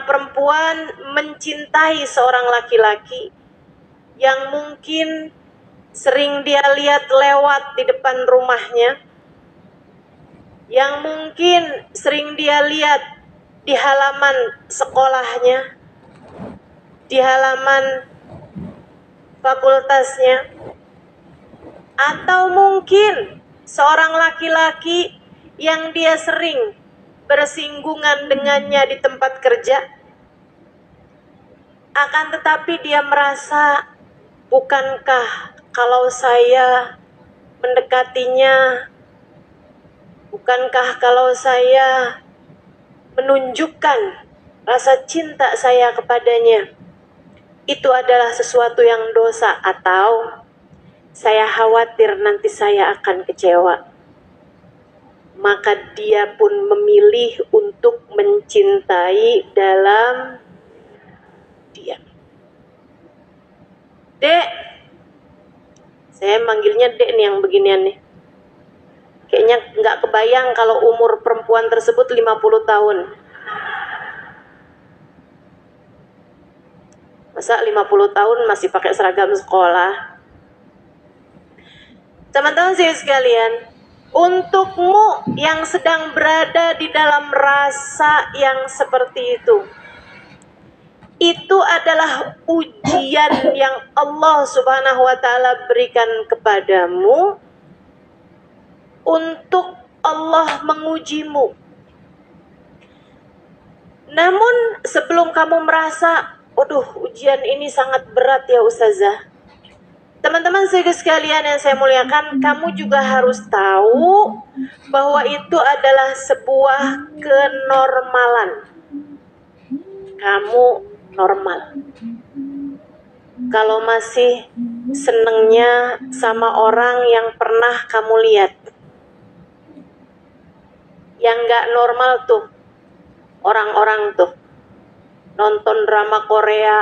seorang perempuan mencintai seorang laki-laki yang mungkin sering dia lihat lewat di depan rumahnya, yang mungkin sering dia lihat di halaman sekolahnya, di halaman fakultasnya, atau mungkin seorang laki-laki yang dia sering bersinggungan dengannya di tempat kerja, akan tetapi dia merasa, bukankah kalau saya mendekatinya, bukankah kalau saya menunjukkan rasa cinta saya kepadanya, itu adalah sesuatu yang dosa, atau saya khawatir nanti saya akan kecewa. Maka dia pun memilih untuk mencintai dalam diam. Dek, saya manggilnya Dek nih yang beginian nih. Kayaknya nggak kebayang kalau umur perempuan tersebut 50 tahun. Masa 50 tahun masih pakai seragam sekolah? Teman-teman sekalian, untukmu yang sedang berada di dalam rasa yang seperti itu adalah ujian yang Allah Subhanahu wa Ta'ala berikan kepadamu untuk Allah mengujimu. Namun sebelum kamu merasa, waduh, ujian ini sangat berat ya Ustazah, teman-teman sekalian yang saya muliakan, kamu juga harus tahu bahwa itu adalah sebuah kenormalan. Kamu normal. Kalau masih senengnya sama orang yang pernah kamu lihat. Yang gak normal tuh orang-orang tuh nonton drama Korea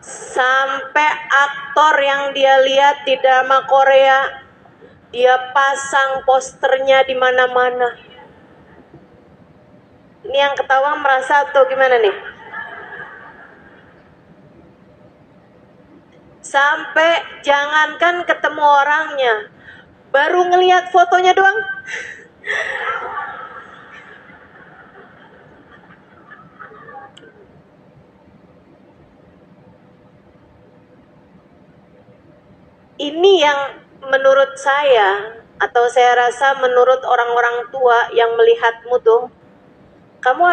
sampai aktor yang dia lihat di drama Korea dia pasang posternya di mana-mana. Ini yang ketawa merasa atau gimana nih? Sampai jangankan ketemu orangnya, baru ngelihat fotonya doang ini yang menurut saya, atau saya rasa menurut orang-orang tua yang melihatmu tuh, kamu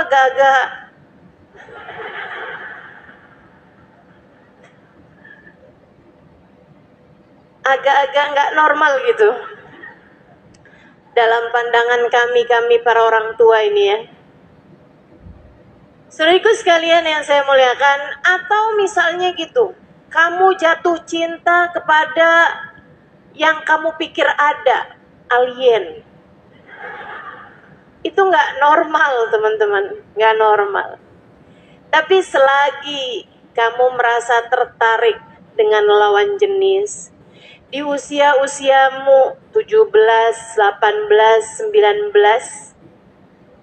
agak-agak nggak normal gitu dalam pandangan kami para orang tua ini ya. Saudaraku sekalian yang saya muliakan, atau misalnya gitu, kamu jatuh cinta kepada yang kamu pikir ada, alien. Itu nggak normal teman-teman, nggak normal. Tapi selagi kamu merasa tertarik dengan lawan jenis, di usia-usiamu 17, 18, 19,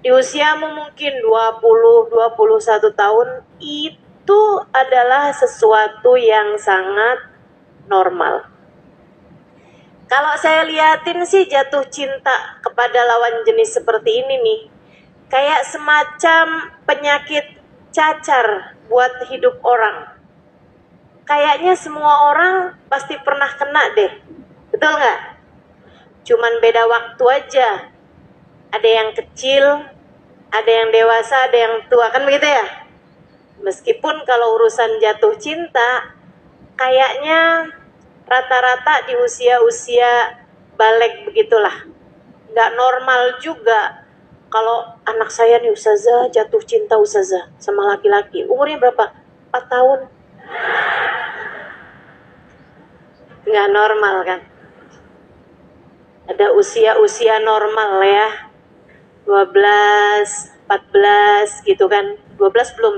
di usiamu mungkin 20, 21 tahun, itu adalah sesuatu yang sangat normal. Kalau saya liatin sih jatuh cinta kepada lawan jenis seperti ini nih, kayak semacam penyakit cacar buat hidup orang. Kayaknya semua orang pasti pernah kena deh, betul nggak? Cuman beda waktu aja. Ada yang kecil, ada yang dewasa, ada yang tua, kan begitu ya? Meskipun kalau urusan jatuh cinta, kayaknya rata-rata di usia-usia balik begitulah. Nggak normal juga kalau anak saya nih Ustazah jatuh cinta Ustazah sama laki-laki. Umurnya berapa? 4 tahun. Nggak normal kan? Ada usia-usia normal ya. 12, 14 gitu kan. 12 belum.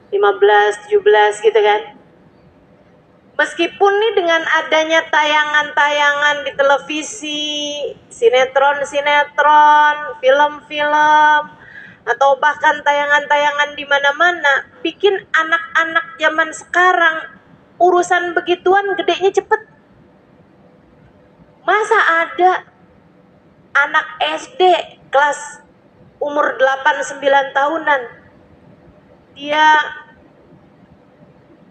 15, 17 gitu kan. Meskipun nih dengan adanya tayangan-tayangan di televisi, sinetron-sinetron, film-film, atau bahkan tayangan-tayangan di mana-mana bikin anak-anak zaman sekarang urusan begituan gedenya cepet. Masa ada anak SD kelas umur 8-9 tahunan dia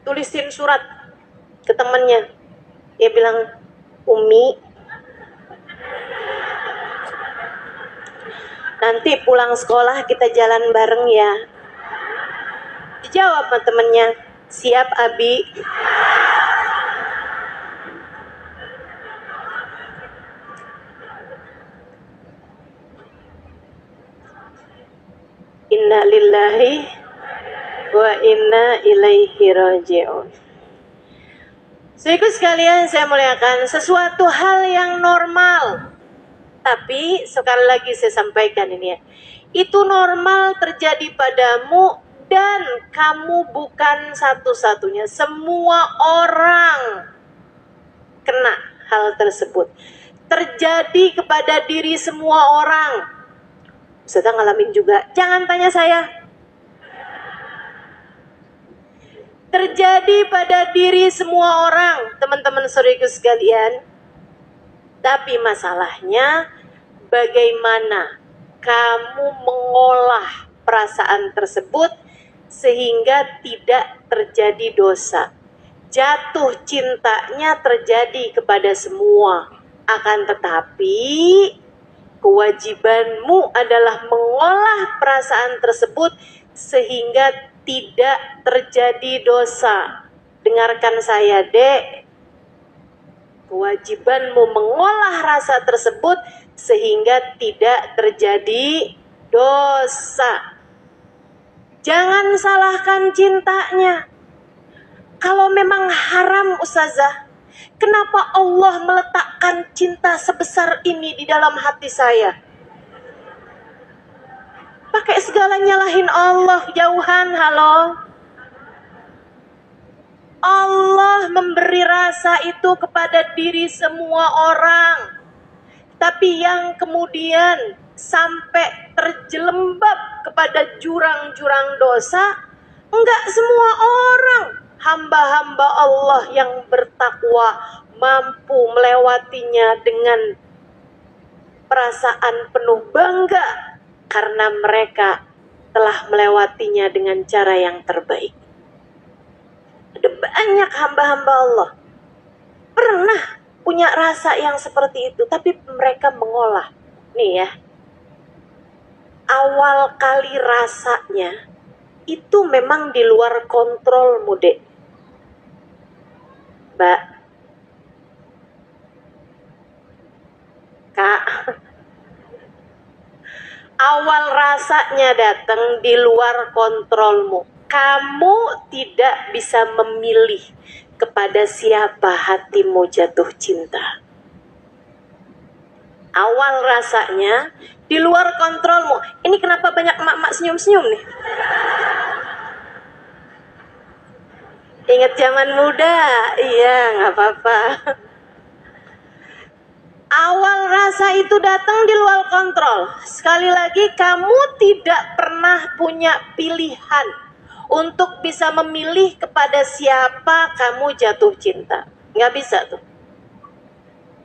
tulisin surat ke temannya, dia bilang, "Umi, nanti pulang sekolah kita jalan bareng ya." Dijawab sama temennya, "Siap Abi." Inna lillahi wa inna ilaihi raji'un. Saudaraku sekalian, saya muliakan, sesuatu hal yang normal. Tapi sekali lagi saya sampaikan ini ya, itu normal terjadi padamu dan kamu bukan satu-satunya. Semua orang kena hal tersebut. Terjadi kepada diri semua orang. Ustazah ngalamin juga. Jangan tanya saya. Terjadi pada diri semua orang, teman-teman saudaraku sekalian. Tapi masalahnya bagaimana kamu mengolah perasaan tersebut sehingga tidak terjadi dosa. Jatuh cintanya terjadi kepada semua. Akan tetapi kewajibanmu adalah mengolah perasaan tersebut sehingga tidak terjadi dosa. Dengarkan saya, Dek. Kewajibanmu mengolah rasa tersebut sehingga tidak terjadi dosa. Jangan salahkan cintanya. Kalau memang haram, Ustazah, kenapa Allah meletakkan cinta sebesar ini di dalam hati saya? Pakai segala nyalahin Allah, jauhan, halo. Allah memberi rasa itu kepada diri semua orang. Tapi yang kemudian sampai terjelembab kepada jurang-jurang dosa, enggak semua orang. Hamba-hamba Allah yang bertakwa mampu melewatinya dengan perasaan penuh bangga karena mereka telah melewatinya dengan cara yang terbaik. Ada banyak hamba-hamba Allah pernah punya rasa yang seperti itu, tapi mereka mengolah. Nih ya, awal kali rasanya itu memang di luar kontrol, Dek. Mbak, Kak, awal rasanya datang di luar kontrolmu. Kamu tidak bisa memilih kepada siapa hatimu jatuh cinta. Awal rasanya di luar kontrolmu. Ini kenapa banyak emak-emak senyum-senyum nih? Ingat zaman muda? Iya, nggak apa-apa. Awal rasa itu datang di luar kontrol. Sekali lagi, kamu tidak pernah punya pilihan untuk bisa memilih kepada siapa kamu jatuh cinta. Nggak bisa tuh.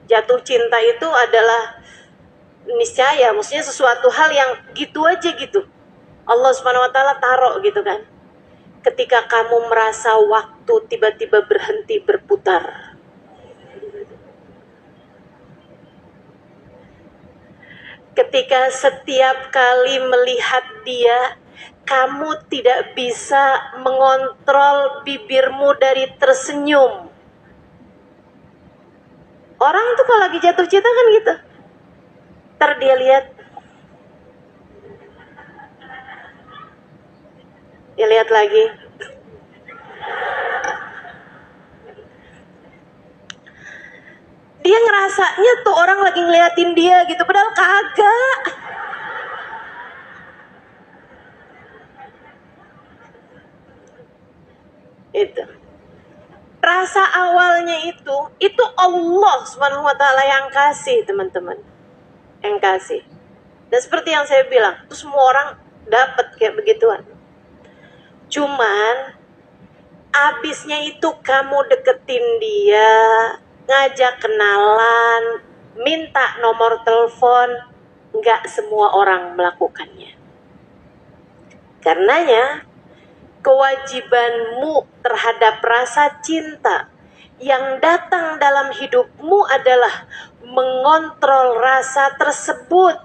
Jatuh cinta itu adalah niscaya, maksudnya sesuatu hal yang gitu aja gitu. Allah Subhanahu wa taala taruh gitu kan. Ketika kamu merasa waktu tiba-tiba berhenti berputar. Ketika setiap kali melihat dia, kamu tidak bisa mengontrol bibirmu dari tersenyum. Orang tuh kalau lagi jatuh cinta kan gitu. Ntar dia lihat. Dia lihat lagi. Dia ngerasanya tuh orang lagi ngeliatin dia gitu, padahal kagak. Itu. Rasa awalnya itu Allah Subhanahu wa taala yang kasih, teman-teman. Yang kasih. Dan seperti yang saya bilang, itu semua orang dapat kayak begituan. Cuman abisnya itu kamu deketin dia, ngajak kenalan, minta nomor telepon, nggak semua orang melakukannya. Karenanya kewajibanmu terhadap rasa cinta yang datang dalam hidupmu adalah mengontrol rasa tersebut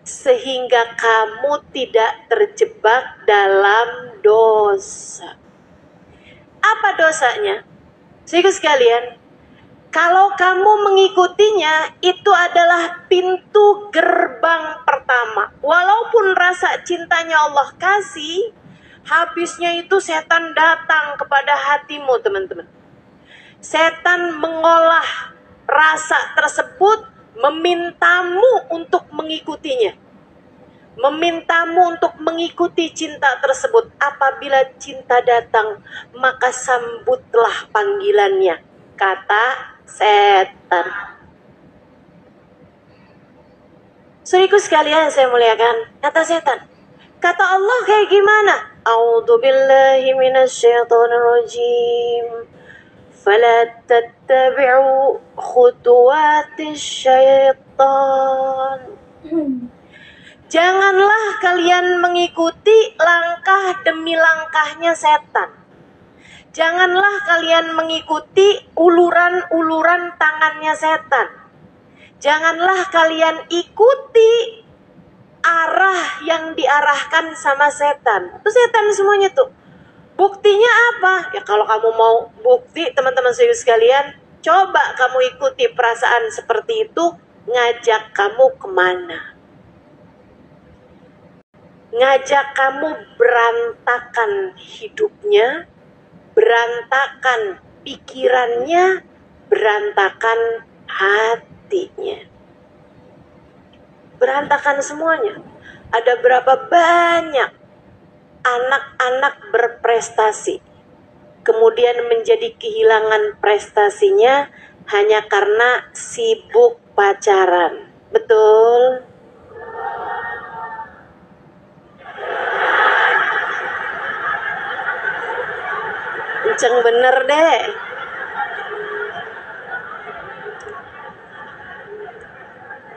sehingga kamu tidak terjebak dalam dosa. Apa dosanya? Saudara sekalian, kalau kamu mengikutinya, itu adalah pintu gerbang pertama. Walaupun rasa cintanya Allah kasih, habisnya itu setan datang kepada hatimu, teman-teman. Setan mengolah rasa tersebut, memintamu untuk mengikutinya. Memintamu untuk mengikuti cinta tersebut. Apabila cinta datang, maka sambutlah panggilannya, kata setan. Saudaraku sekalian saya muliakan, kata setan. Kata Allah kayak gimana? A'udzubillahi minasyaitonirrajim. Fala tattabi'u khutuwatis syaitan. Janganlah kalian mengikuti langkah demi langkahnya setan. Janganlah kalian mengikuti uluran-uluran tangannya setan. Janganlah kalian ikuti arah yang diarahkan sama setan. Itu setan semuanya tuh. Buktinya apa? Ya kalau kamu mau bukti, teman-teman sekalian, coba kamu ikuti perasaan seperti itu, ngajak kamu kemana? Ngajak kamu berantakan hidupnya, berantakan pikirannya, berantakan hatinya. Berantakan semuanya. Ada berapa banyak anak-anak berprestasi, kemudian menjadi kehilangan prestasinya hanya karena sibuk pacaran. Betul? Kenceng bener deh.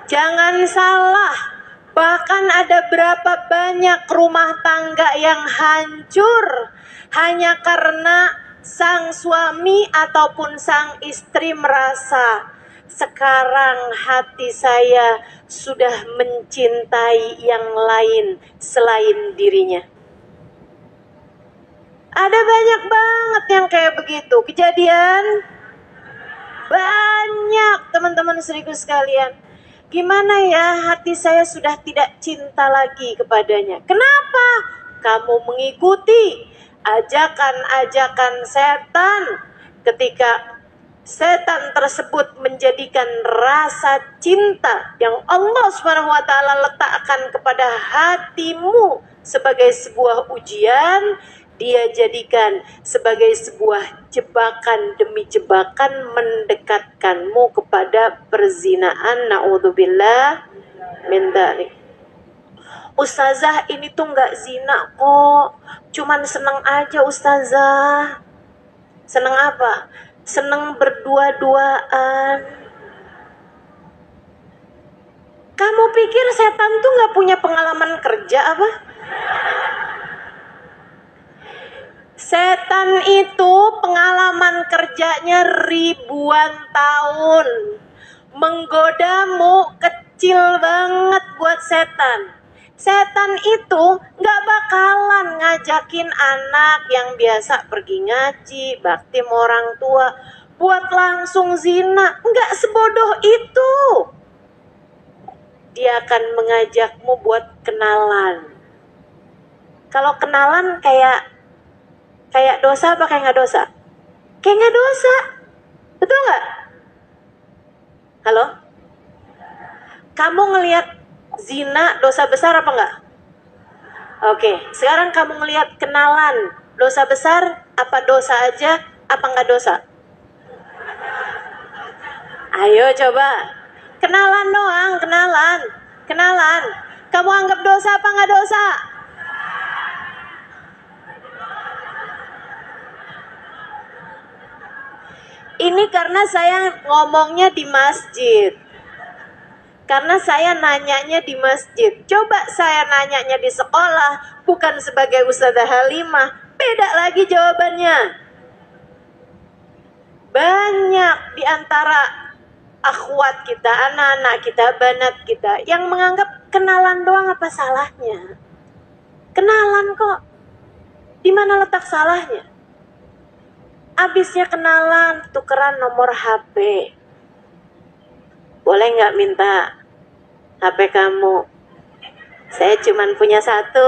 Jangan salah, bahkan ada berapa banyak rumah tangga yang hancur hanya karena sang suami ataupun sang istri merasa sekarang hati saya sudah mencintai yang lain selain dirinya. Ada banyak banget yang kayak begitu kejadian. Banyak teman-teman saudaraku sekalian. Gimana ya, hati saya sudah tidak cinta lagi kepadanya. Kenapa? Kamu mengikuti ajakan-ajakan setan. Ketika setan tersebut menjadikan rasa cinta yang Allah SWT letakkan kepada hatimu sebagai sebuah ujian, dia jadikan sebagai sebuah jebakan demi jebakan mendekatkanmu kepada perzinaan. Na'udzubillah min dzalik. Ustazah, ini tuh nggak zina kok, cuman seneng aja ustazah. Seneng apa? Seneng berdua-duaan. Kamu pikir setan tuh nggak punya pengalaman kerja apa? Setan itu pengalaman kerjanya ribuan tahun. Menggodamu kecil banget buat setan. Setan itu gak bakalan ngajakin anak yang biasa pergi ngaji, bakti sama orang tua, buat langsung zina. Gak sebodoh itu. Dia akan mengajakmu buat kenalan. Kalau kenalan kayak dosa apa kayak nggak dosa? Kayak nggak dosa, betul nggak? Halo? Kamu ngelihat zina dosa besar apa nggak? Oke, sekarang kamu ngelihat kenalan dosa besar apa dosa aja? Apa nggak dosa? Ayo coba, kenalan doang, kenalan. Kamu anggap dosa apa nggak dosa? Ini karena saya ngomongnya di masjid. Karena saya nanyanya di masjid. Coba saya nanyanya di sekolah, bukan sebagai Ustazah Halimah, beda lagi jawabannya. Banyak di antara akhwat kita, anak-anak kita, banat kita yang menganggap kenalan doang apa salahnya. Kenalan kok. Di mana letak salahnya? Abisnya kenalan, tukeran nomor HP. Boleh nggak minta HP kamu? Saya cuman punya satu.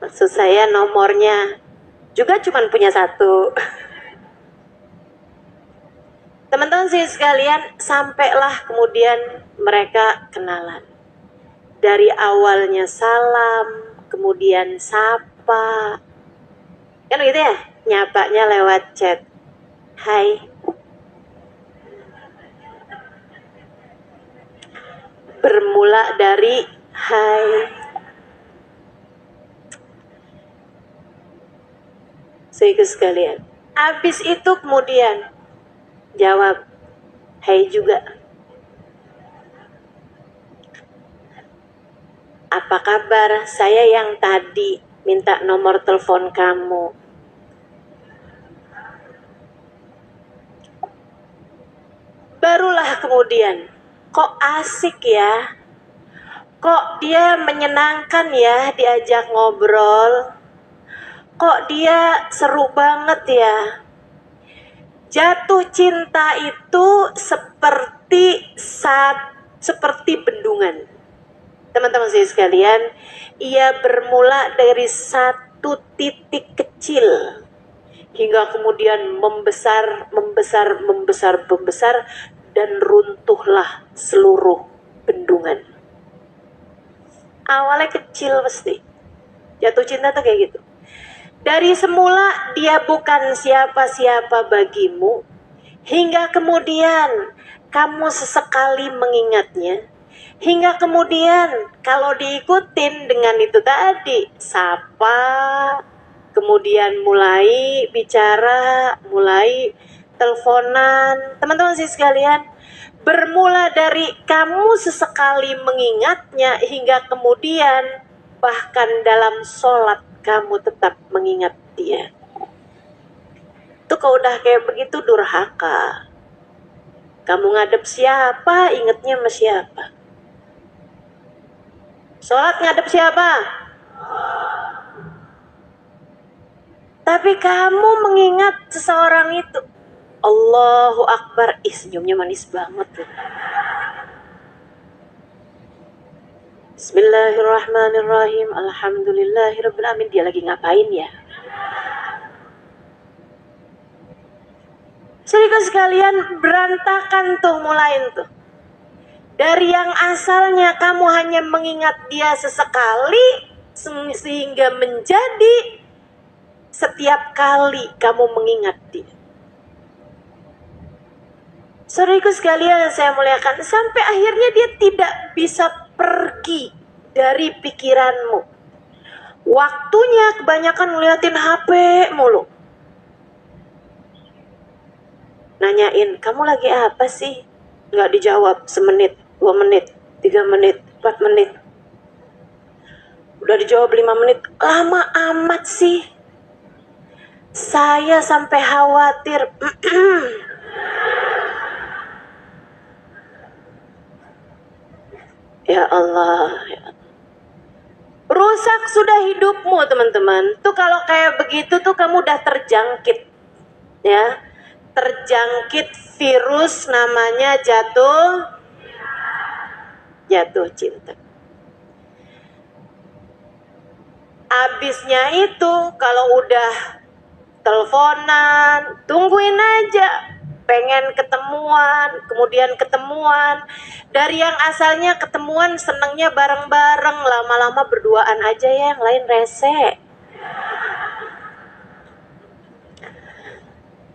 Maksud saya nomornya juga cuman punya satu. Teman-teman sih sekalian, sampailah kemudian mereka kenalan. Dari awalnya salam, kemudian sapa. Kan gitu ya, nyapanya lewat chat. Hai. Bermula dari hai. Saudara sekalian, habis itu kemudian jawab hai juga. Apa kabar? Saya yang tadi minta nomor telepon kamu. Barulah kemudian, kok asik ya? Kok dia menyenangkan ya diajak ngobrol? Kok dia seru banget ya? Jatuh cinta itu seperti bendungan. Teman-teman saya sekalian, ia bermula dari satu titik kecil hingga kemudian membesar dan runtuhlah seluruh bendungan. Awalnya kecil pasti. Jatuh cinta tuh kayak gitu. Dari semula dia bukan siapa-siapa bagimu, hingga kemudian kamu sesekali mengingatnya, hingga kemudian kalau diikutin dengan itu tadi, sapa, kemudian mulai bicara, mulai teleponan. Teman-teman sih sekalian, bermula dari kamu sesekali mengingatnya hingga kemudian bahkan dalam sholat kamu tetap mengingat dia. Itu kalau udah kayak begitu durhaka. Kamu ngadep siapa, ingetnya sama siapa? Sholat ngadep siapa? Tapi kamu mengingat seseorang itu. Allahu Akbar. Senyumnya manis banget tuh. Bismillahirrahmanirrahim. Alhamdulillahirrabbilalamin. Dia lagi ngapain ya? Saudara sekalian, berantakan tuh mulai tuh. Dari yang asalnya kamu hanya mengingat dia sesekali, sehingga menjadi setiap kali kamu mengingat dia. Saudaraku sekalian saya muliakan, sampai akhirnya dia tidak bisa pergi dari pikiranmu. Waktunya kebanyakan ngeliatin HP mulu. Nanyain, kamu lagi apa sih? Nggak dijawab, semenit, 2 menit, 3 menit, 4 menit. Udah dijawab 5 menit, lama amat sih. Saya sampai khawatir. Ya Allah, ya. Rusak sudah hidupmu teman-teman. Tuh kalau kayak begitu tuh kamu udah terjangkit. Ya. Terjangkit virus namanya jatuh cinta. Abisnya itu kalau udah teleponan, tungguin aja. Pengen ketemuan, kemudian ketemuan. Dari yang asalnya ketemuan senengnya bareng-bareng, lama-lama berduaan aja ya, yang lain rese.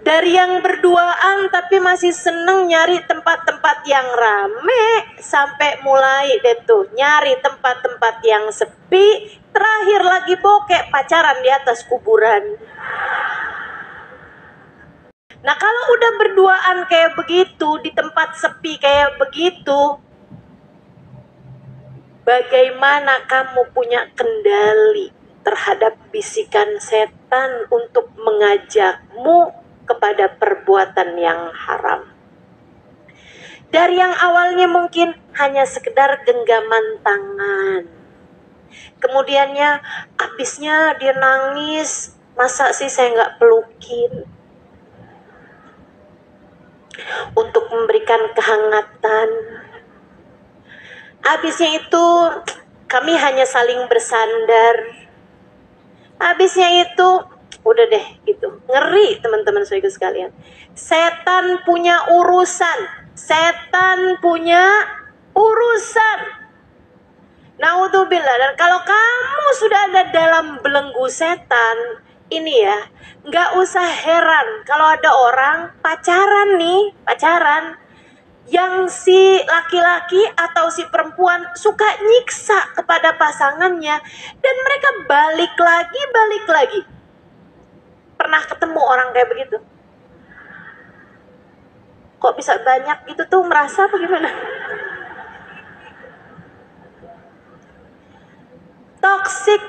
Dari yang berduaan tapi masih seneng nyari tempat-tempat yang rame, sampai mulai deh tuh nyari tempat-tempat yang sepi, terakhir lagi bokek pacaran di atas kuburan. Nah kalau udah berduaan kayak begitu, di tempat sepi kayak begitu, bagaimana kamu punya kendali terhadap bisikan setan untuk mengajakmu kepada perbuatan yang haram? Dari yang awalnya mungkin hanya sekedar genggaman tangan, kemudiannya habisnya dia nangis, masa sih saya nggak pelukin, untuk memberikan kehangatan. Habisnya itu kami hanya saling bersandar. Habisnya itu udah deh gitu. Ngeri teman-teman saudara sekalian. Setan punya urusan. Setan punya urusan. Naudzubillah. Dan kalau kamu sudah ada dalam belenggu setan, ini ya, nggak usah heran kalau ada orang pacaran nih, yang si laki-laki atau si perempuan suka nyiksa kepada pasangannya dan mereka balik lagi. Pernah ketemu orang kayak begitu? Kok bisa banyak gitu tuh, merasa apa gimana? Toksik.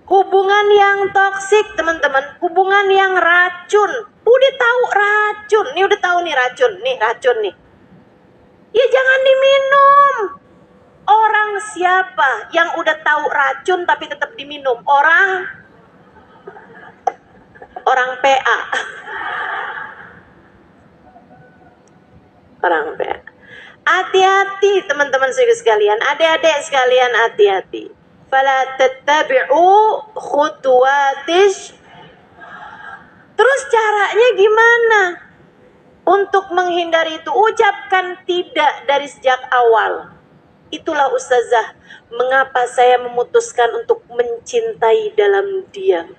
Hubungan yang toksik, teman-teman. Hubungan yang racun. Udah tahu racun. Nih udah tahu nih racun. Nih racun nih. Ya jangan diminum. Orang siapa yang udah tahu racun tapi tetap diminum? Orang PA. Orang PA. Hati-hati teman-teman sekalian, adik-adik sekalian, hati-hati. Fala tattabi'u khutuwatish. Terus caranya gimana? Untuk menghindari itu, ucapkan tidak dari sejak awal. Itulah ustazah, mengapa saya memutuskan untuk mencintai dalam diam.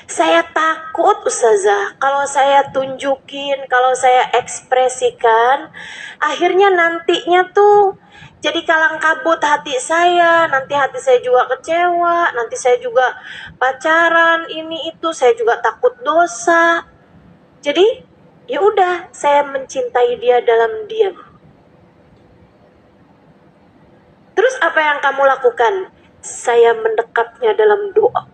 Saya takut ustazah, kalau saya tunjukin, kalau saya ekspresikan, akhirnya nantinya tuh jadi kalang kabut hati saya, nanti hati saya juga kecewa, nanti saya juga pacaran ini itu, saya juga takut dosa. Jadi ya udah, saya mencintai dia dalam diam. Terus apa yang kamu lakukan? Saya mendekapnya dalam doa.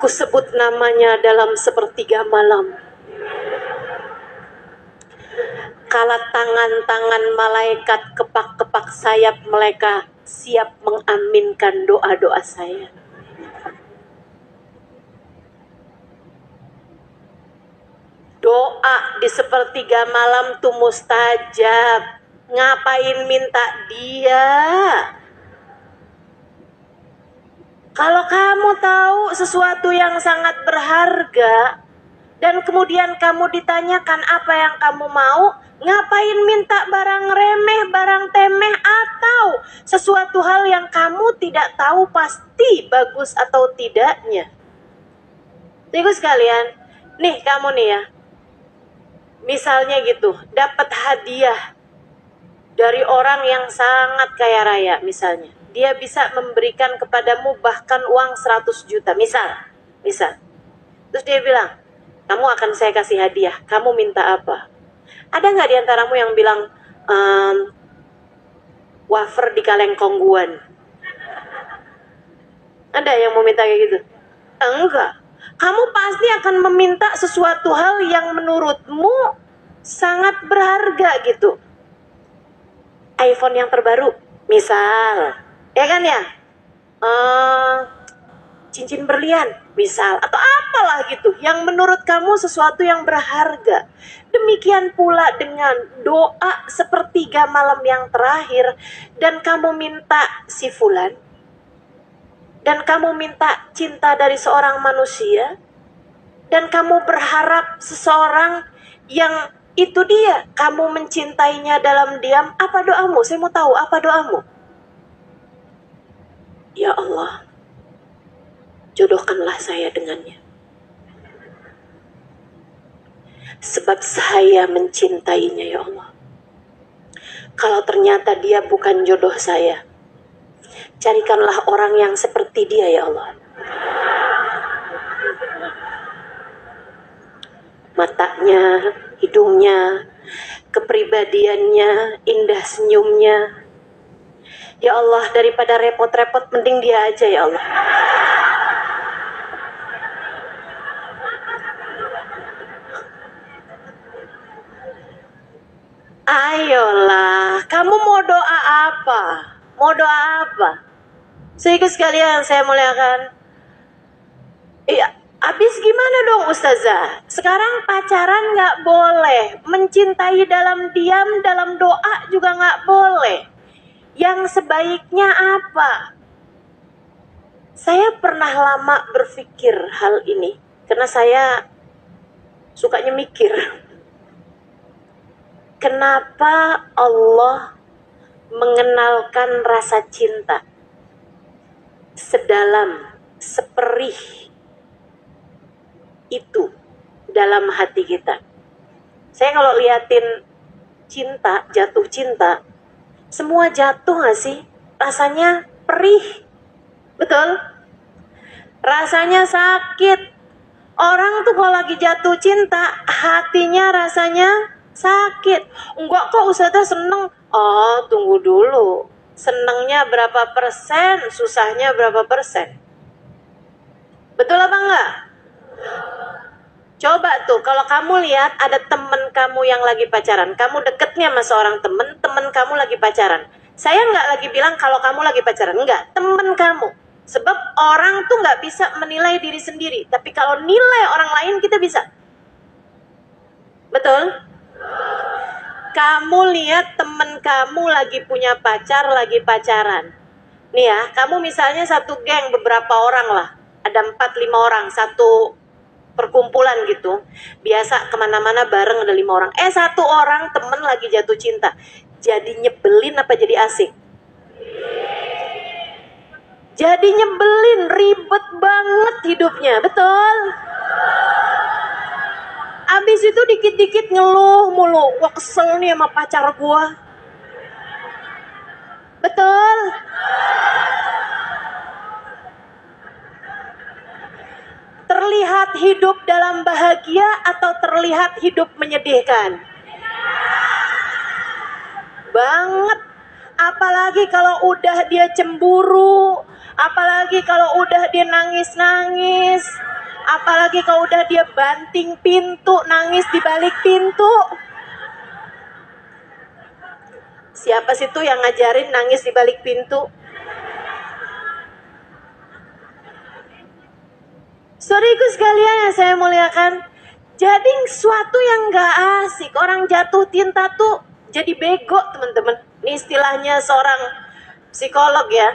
Kusebut namanya dalam sepertiga malam. Kala tangan-tangan malaikat kepak-kepak sayap mereka siap mengaminkan doa-doa saya. Doa di sepertiga malam tuh mustajab. Ngapain minta dia? Kalau kamu tahu sesuatu yang sangat berharga dan kemudian kamu ditanyakan apa yang kamu mau, ngapain minta barang remeh, barang temeh, atau sesuatu hal yang kamu tidak tahu pasti bagus atau tidaknya. Jadi sekalian, nih kamu nih ya, misalnya gitu, dapat hadiah dari orang yang sangat kaya raya misalnya. Dia bisa memberikan kepadamu bahkan uang 100 juta, misal. Terus dia bilang, kamu akan saya kasih hadiah, kamu minta apa? Ada nggak di antaramu yang bilang, wafer di kaleng kongguan? Ada yang mau minta kayak gitu? Enggak. Kamu pasti akan meminta sesuatu hal yang menurutmu sangat berharga gitu. iPhone yang terbaru, misal. Ya kan ya? Cincin berlian, misal. Atau apalah gitu, yang menurut kamu sesuatu yang berharga. Demikian pula dengan doa sepertiga malam yang terakhir. Dan kamu minta si fulan. Dan kamu minta cinta dari seorang manusia. Dan kamu berharap seseorang yang itu dia, kamu mencintainya dalam diam. Apa doamu? Saya mau tahu, apa doamu? Ya Allah, jodohkanlah saya dengannya. Sebab saya mencintainya ya Allah. Kalau ternyata dia bukan jodoh saya, carikanlah orang yang seperti dia ya Allah. matanya, hidungnya, kepribadiannya, indah senyumnya. Ya Allah, daripada repot-repot mending dia aja ya Allah. Ayolah, kamu mau doa apa? Mau doa apa? Sehingga sekalian saya muliakan. Iya, habis gimana dong Ustazah? Sekarang pacaran nggak boleh, mencintai dalam diam, dalam doa juga nggak boleh. Yang sebaiknya apa? Saya pernah lama berpikir hal ini, karena saya sukanya mikir. Kenapa Allah mengenalkan rasa cinta sedalam, seperih itu dalam hati kita? Saya kalau liatin cinta, jatuh cinta, semua jatuh gak sih? Rasanya perih, betul? Rasanya sakit. Orang tuh kalau lagi jatuh cinta, hatinya rasanya sakit. Enggak kok Ustazah seneng. Oh, tunggu dulu. Senengnya berapa persen, susahnya berapa persen? Betul apa enggak? Coba tuh, kalau kamu lihat ada temen kamu yang lagi pacaran, kamu deketnya sama seorang temen kamu lagi pacaran. Saya nggak lagi bilang kalau kamu lagi pacaran, enggak, temen kamu. Sebab orang tuh nggak bisa menilai diri sendiri, tapi kalau nilai orang lain kita bisa. Betul? Kamu lihat temen kamu lagi punya pacar, lagi pacaran. Nih ya, kamu misalnya satu geng beberapa orang lah, ada 4-5 orang, satu perkumpulan gitu. Biasa kemana-mana bareng ada 5 orang. Satu orang temen lagi jatuh cinta. Jadi nyebelin apa jadi asik? Jadi nyebelin, ribet banget hidupnya, betul? Abis itu dikit-dikit ngeluh mulu. Wah, kesel nih sama pacar gua. Betul? Terlihat hidup dalam bahagia atau terlihat hidup menyedihkan? Banget. Apalagi kalau udah dia cemburu, apalagi kalau udah dia nangis-nangis, apalagi kalau udah dia banting pintu, nangis di balik pintu. Siapa sih tuh yang ngajarin nangis di balik pintu? Saudariku sekalian yang saya muliakan, jadi suatu yang gak asik. Orang jatuh cinta tuh jadi bego, teman-teman. Ini istilahnya seorang psikolog ya.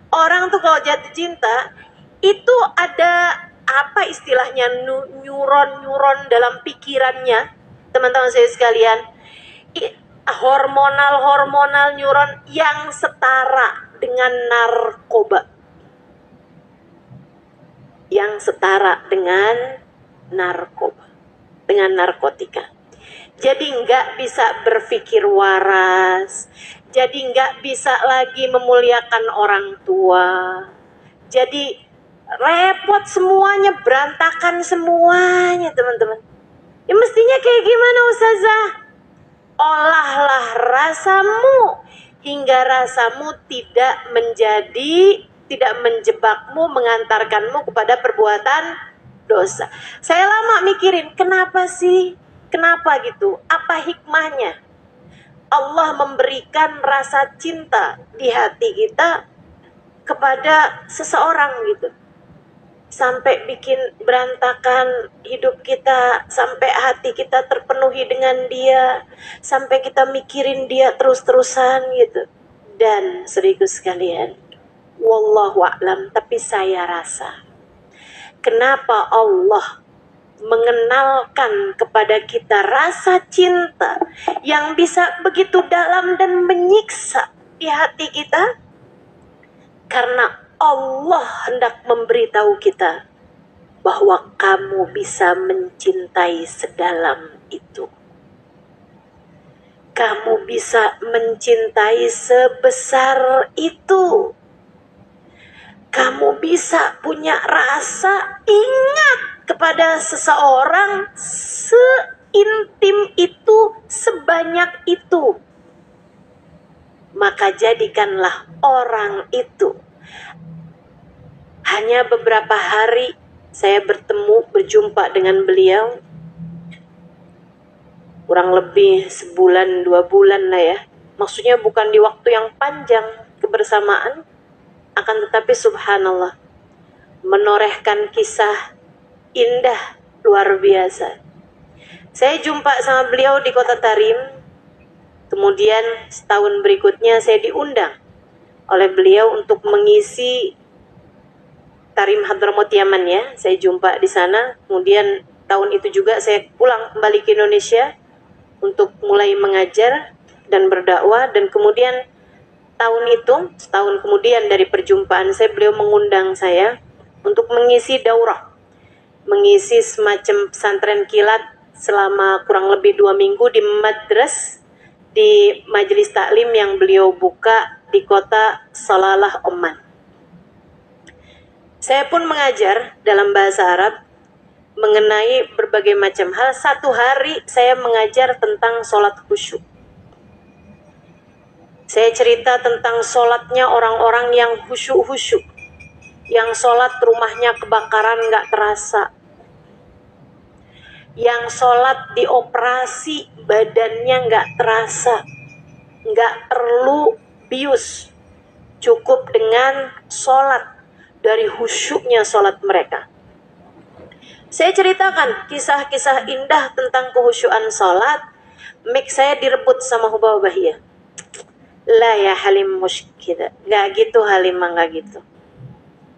Orang tuh kalau jatuh cinta itu ada apa istilahnya, neuron dalam pikirannya, teman-teman saya sekalian, hormonal neuron yang setara dengan narkoba, yang setara dengan narkoba, dengan narkotika. Jadi nggak bisa berpikir waras, jadi nggak bisa lagi memuliakan orang tua, jadi repot semuanya, berantakan semuanya, teman-teman. Ya mestinya kayak gimana Ustazah? Olahlah rasamu hingga rasamu tidak menjebakmu, mengantarkanmu kepada perbuatan dosa. Saya lama mikirin, kenapa sih? Kenapa gitu? Apa hikmahnya? Allah memberikan rasa cinta di hati kita kepada seseorang gitu. Sampai bikin berantakan hidup kita, sampai hati kita terpenuhi dengan dia, sampai kita mikirin dia terus-terusan gitu. Dan saudaraku sekalian, wallahu a'lam, tapi saya rasa kenapa Allah mengenalkan kepada kita rasa cinta yang bisa begitu dalam dan menyiksa di hati kita? Karena Allah hendak memberitahu kita bahwa kamu bisa mencintai sedalam itu. Kamu bisa mencintai sebesar itu. Kamu bisa punya rasa ingat kepada seseorang seintim itu, sebanyak itu, maka jadikanlah orang itu. Hanya beberapa hari saya berjumpa dengan beliau, kurang lebih sebulan 2 bulan lah ya. Maksudnya bukan di waktu yang panjang kebersamaan, akan tetapi subhanallah, menorehkan kisah indah luar biasa. Saya jumpa sama beliau di kota Tarim, kemudian setahun berikutnya saya diundang oleh beliau untuk mengisi Tarim Hadramaut Yaman ya. Saya jumpa di sana, kemudian tahun itu juga saya pulang kembali ke Indonesia untuk mulai mengajar dan berdakwah, dan kemudian tahun itu, setahun kemudian dari perjumpaan saya, beliau mengundang saya untuk mengisi daurah, mengisi semacam pesantren kilat selama kurang lebih 2 minggu di madras, di majelis taklim yang beliau buka di kota Salalah, Oman. Saya pun mengajar dalam bahasa Arab mengenai berbagai macam hal. Satu hari saya mengajar tentang sholat khusyuk. Saya cerita tentang sholatnya orang-orang yang khusyuk-khusyuk, yang sholat rumahnya kebakaran gak terasa, yang sholat dioperasi badannya gak terasa, gak perlu bius, cukup dengan sholat, dari khusyuknya sholat mereka. Saya ceritakan kisah-kisah indah tentang kehusyuan sholat. Mic saya direbut sama Hubaba Bahiyah. La ya Halim musykidah. Gak gitu Halimah, gak gitu.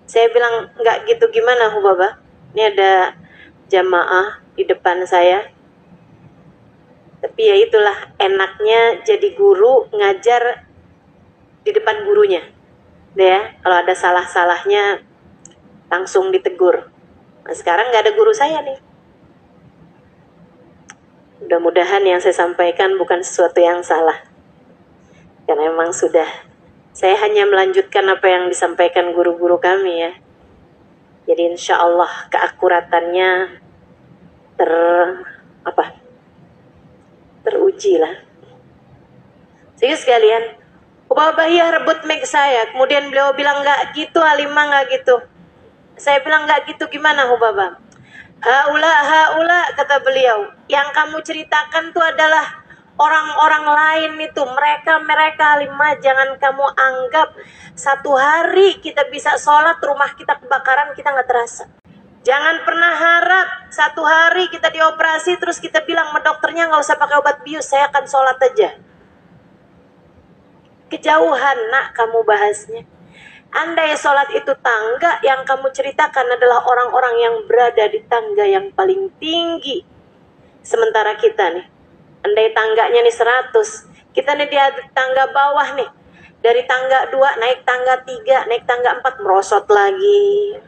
Saya bilang, gak gitu gimana Hubaba? Ini ada jamaah di depan saya. Tapi ya itulah enaknya jadi guru, ngajar di depan gurunya. Ya, kalau ada salah-salahnya langsung ditegur. Nah, sekarang nggak ada guru saya nih. Mudah-mudahan yang saya sampaikan bukan sesuatu yang salah. Karena memang sudah, saya hanya melanjutkan apa yang disampaikan guru-guru kami ya. Jadi insya Allah keakuratannya teruji lah. Jadi sekalian, Hubaba Bahiyah rebut mic saya. Kemudian beliau bilang, nggak gitu Halimah, nggak gitu. Saya bilang, nggak gitu gimana Hubaba? Haula, kata beliau, yang kamu ceritakan itu adalah orang-orang lain itu. Mereka Halimah, jangan kamu anggap satu hari kita bisa sholat, rumah kita kebakaran, kita nggak terasa. Jangan pernah harap satu hari kita dioperasi, terus kita bilang sama dokternya nggak usah pakai obat bius, saya akan sholat aja. Kejauhan nak kamu bahasnya. Andai sholat itu tangga, yang kamu ceritakan adalah orang-orang yang berada di tangga yang paling tinggi. Sementara kita nih, andai tangganya nih 100, kita nih di tangga bawah nih. Dari tangga 2 naik tangga 3, naik tangga 4, merosot lagi.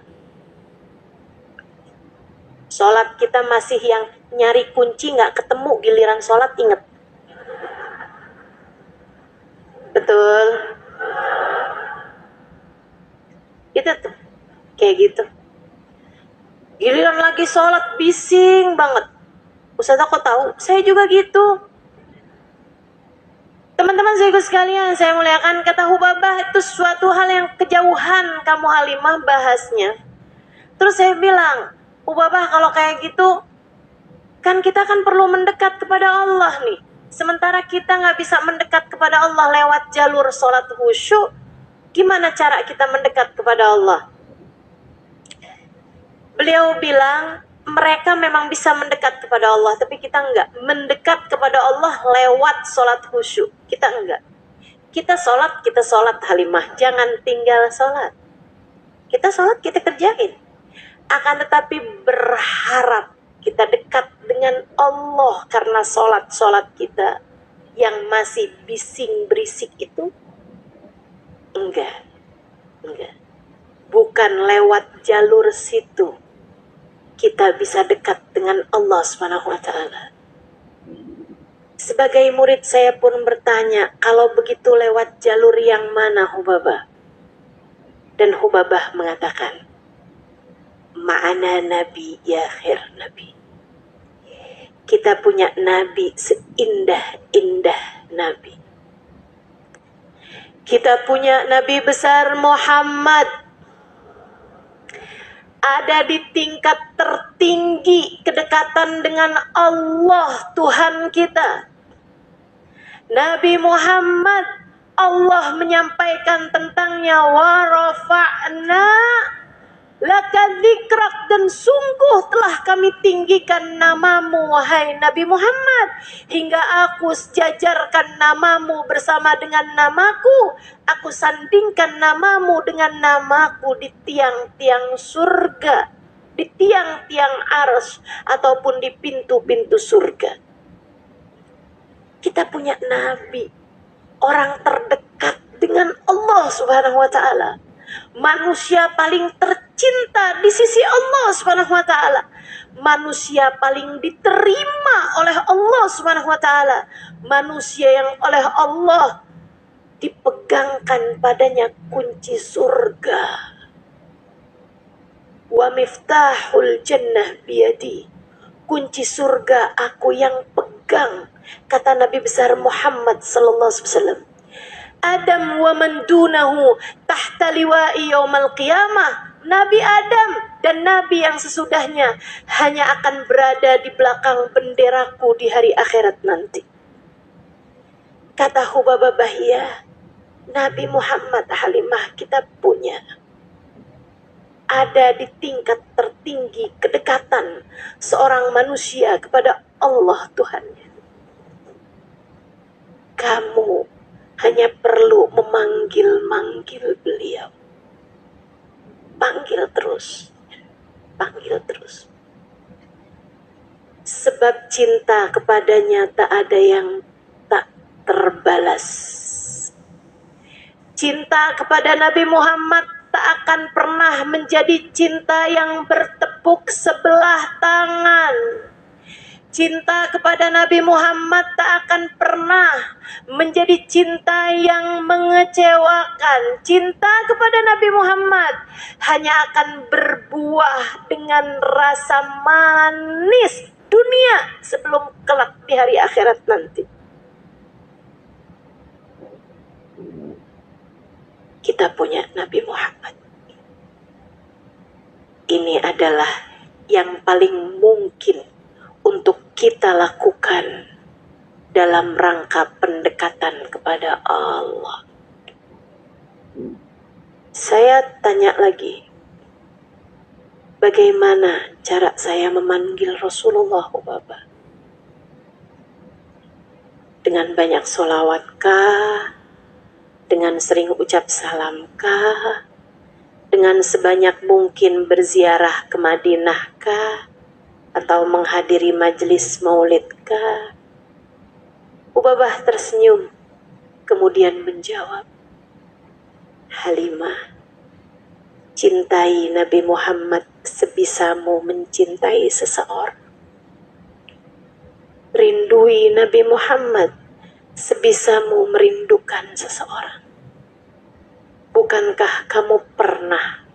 Sholat kita masih yang nyari kunci gak ketemu, giliran sholat inget. Betul. Gitu tuh, kayak gitu. Giliran lagi sholat bising banget. Ustazah kok tahu? Saya juga gitu. Teman-teman saya sekalian, saya muliakan, kata Hubabah itu suatu hal yang kejauhan kamu Halimah bahasnya. Terus saya bilang, Hubabah kalau kayak gitu, kan kita kan perlu mendekat kepada Allah nih. Sementara kita nggak bisa mendekat kepada Allah lewat jalur sholat khusyuk, gimana cara kita mendekat kepada Allah? Beliau bilang, mereka memang bisa mendekat kepada Allah, tapi kita enggak. Mendekat kepada Allah lewat sholat khusyuk, kita enggak. Kita sholat Halimah, jangan tinggal sholat. Kita sholat, kita kerjain. Akan tetapi berharap kita dekat dengan Allah karena sholat kita yang masih bising berisik itu, enggak. Bukan lewat jalur situ kita bisa dekat dengan Allah SWT. Sebagai murid saya pun bertanya, kalau begitu lewat jalur yang mana Hubabah? Dan Hubabah mengatakan, ma'ana nabi ya khair nabi. Kita punya nabi seindah-indah nabi. Kita punya nabi besar Muhammad, ada di tingkat tertinggi kedekatan dengan Allah Tuhan kita. Nabi Muhammad, Allah menyampaikan tentangnya, wa rafa'na laka dzikrak, dan sungguh telah kami tinggikan namamu wahai Nabi Muhammad, hingga aku sejajarkan namamu bersama dengan namaku, aku sandingkan namamu dengan namaku di tiang-tiang surga, di tiang-tiang arsy ataupun di pintu-pintu surga. Kita punya nabi, orang terdekat dengan Allah Subhanahu wa taala. Manusia paling tercinta di sisi Allah Subhanahu wa taala. Manusia paling diterima oleh Allah Subhanahu wa taala. Manusia yang oleh Allah dipegangkan padanya kunci surga. Wa miftahul jannah biyadi. Kunci surga aku yang pegang, kata Nabi besar Muhammad sallallahu alaihi wasallam. Adam wa man dunahu tahta liwa'i yaumal qiyamah. Nabi Adam dan nabi yang sesudahnya hanya akan berada di belakang benderaku di hari akhirat nanti. Kata Hubabah Bahiyah, Nabi Muhammad Halimah kita punya ada di tingkat tertinggi kedekatan seorang manusia kepada Allah Tuhannya. Kamu hanya perlu memanggil-manggil beliau. Panggil terus. Panggil terus. Sebab cinta kepadanya tak ada yang tak terbalas. Cinta kepada Nabi Muhammad tak akan pernah menjadi cinta yang bertepuk sebelah tangan. Cinta kepada Nabi Muhammad tak akan pernah menjadi cinta yang mengecewakan. Cinta kepada Nabi Muhammad hanya akan berbuah dengan rasa manis dunia sebelum kelak di hari akhirat nanti. Kita punya Nabi Muhammad. Ini adalah yang paling mungkin untuk kita lakukan dalam rangka pendekatan kepada Allah. Saya tanya lagi, bagaimana cara saya memanggil Rasulullah Baba? Dengan banyak sholawatkah? Dengan sering ucap salamkah? Dengan sebanyak mungkin berziarah ke Madinahkah? Atau menghadiri majelis maulidkah? Ubabah tersenyum, kemudian menjawab, Halimah, cintai Nabi Muhammad sebisamu mencintai seseorang. Rindui Nabi Muhammad sebisamu merindukan seseorang. Bukankah kamu pernah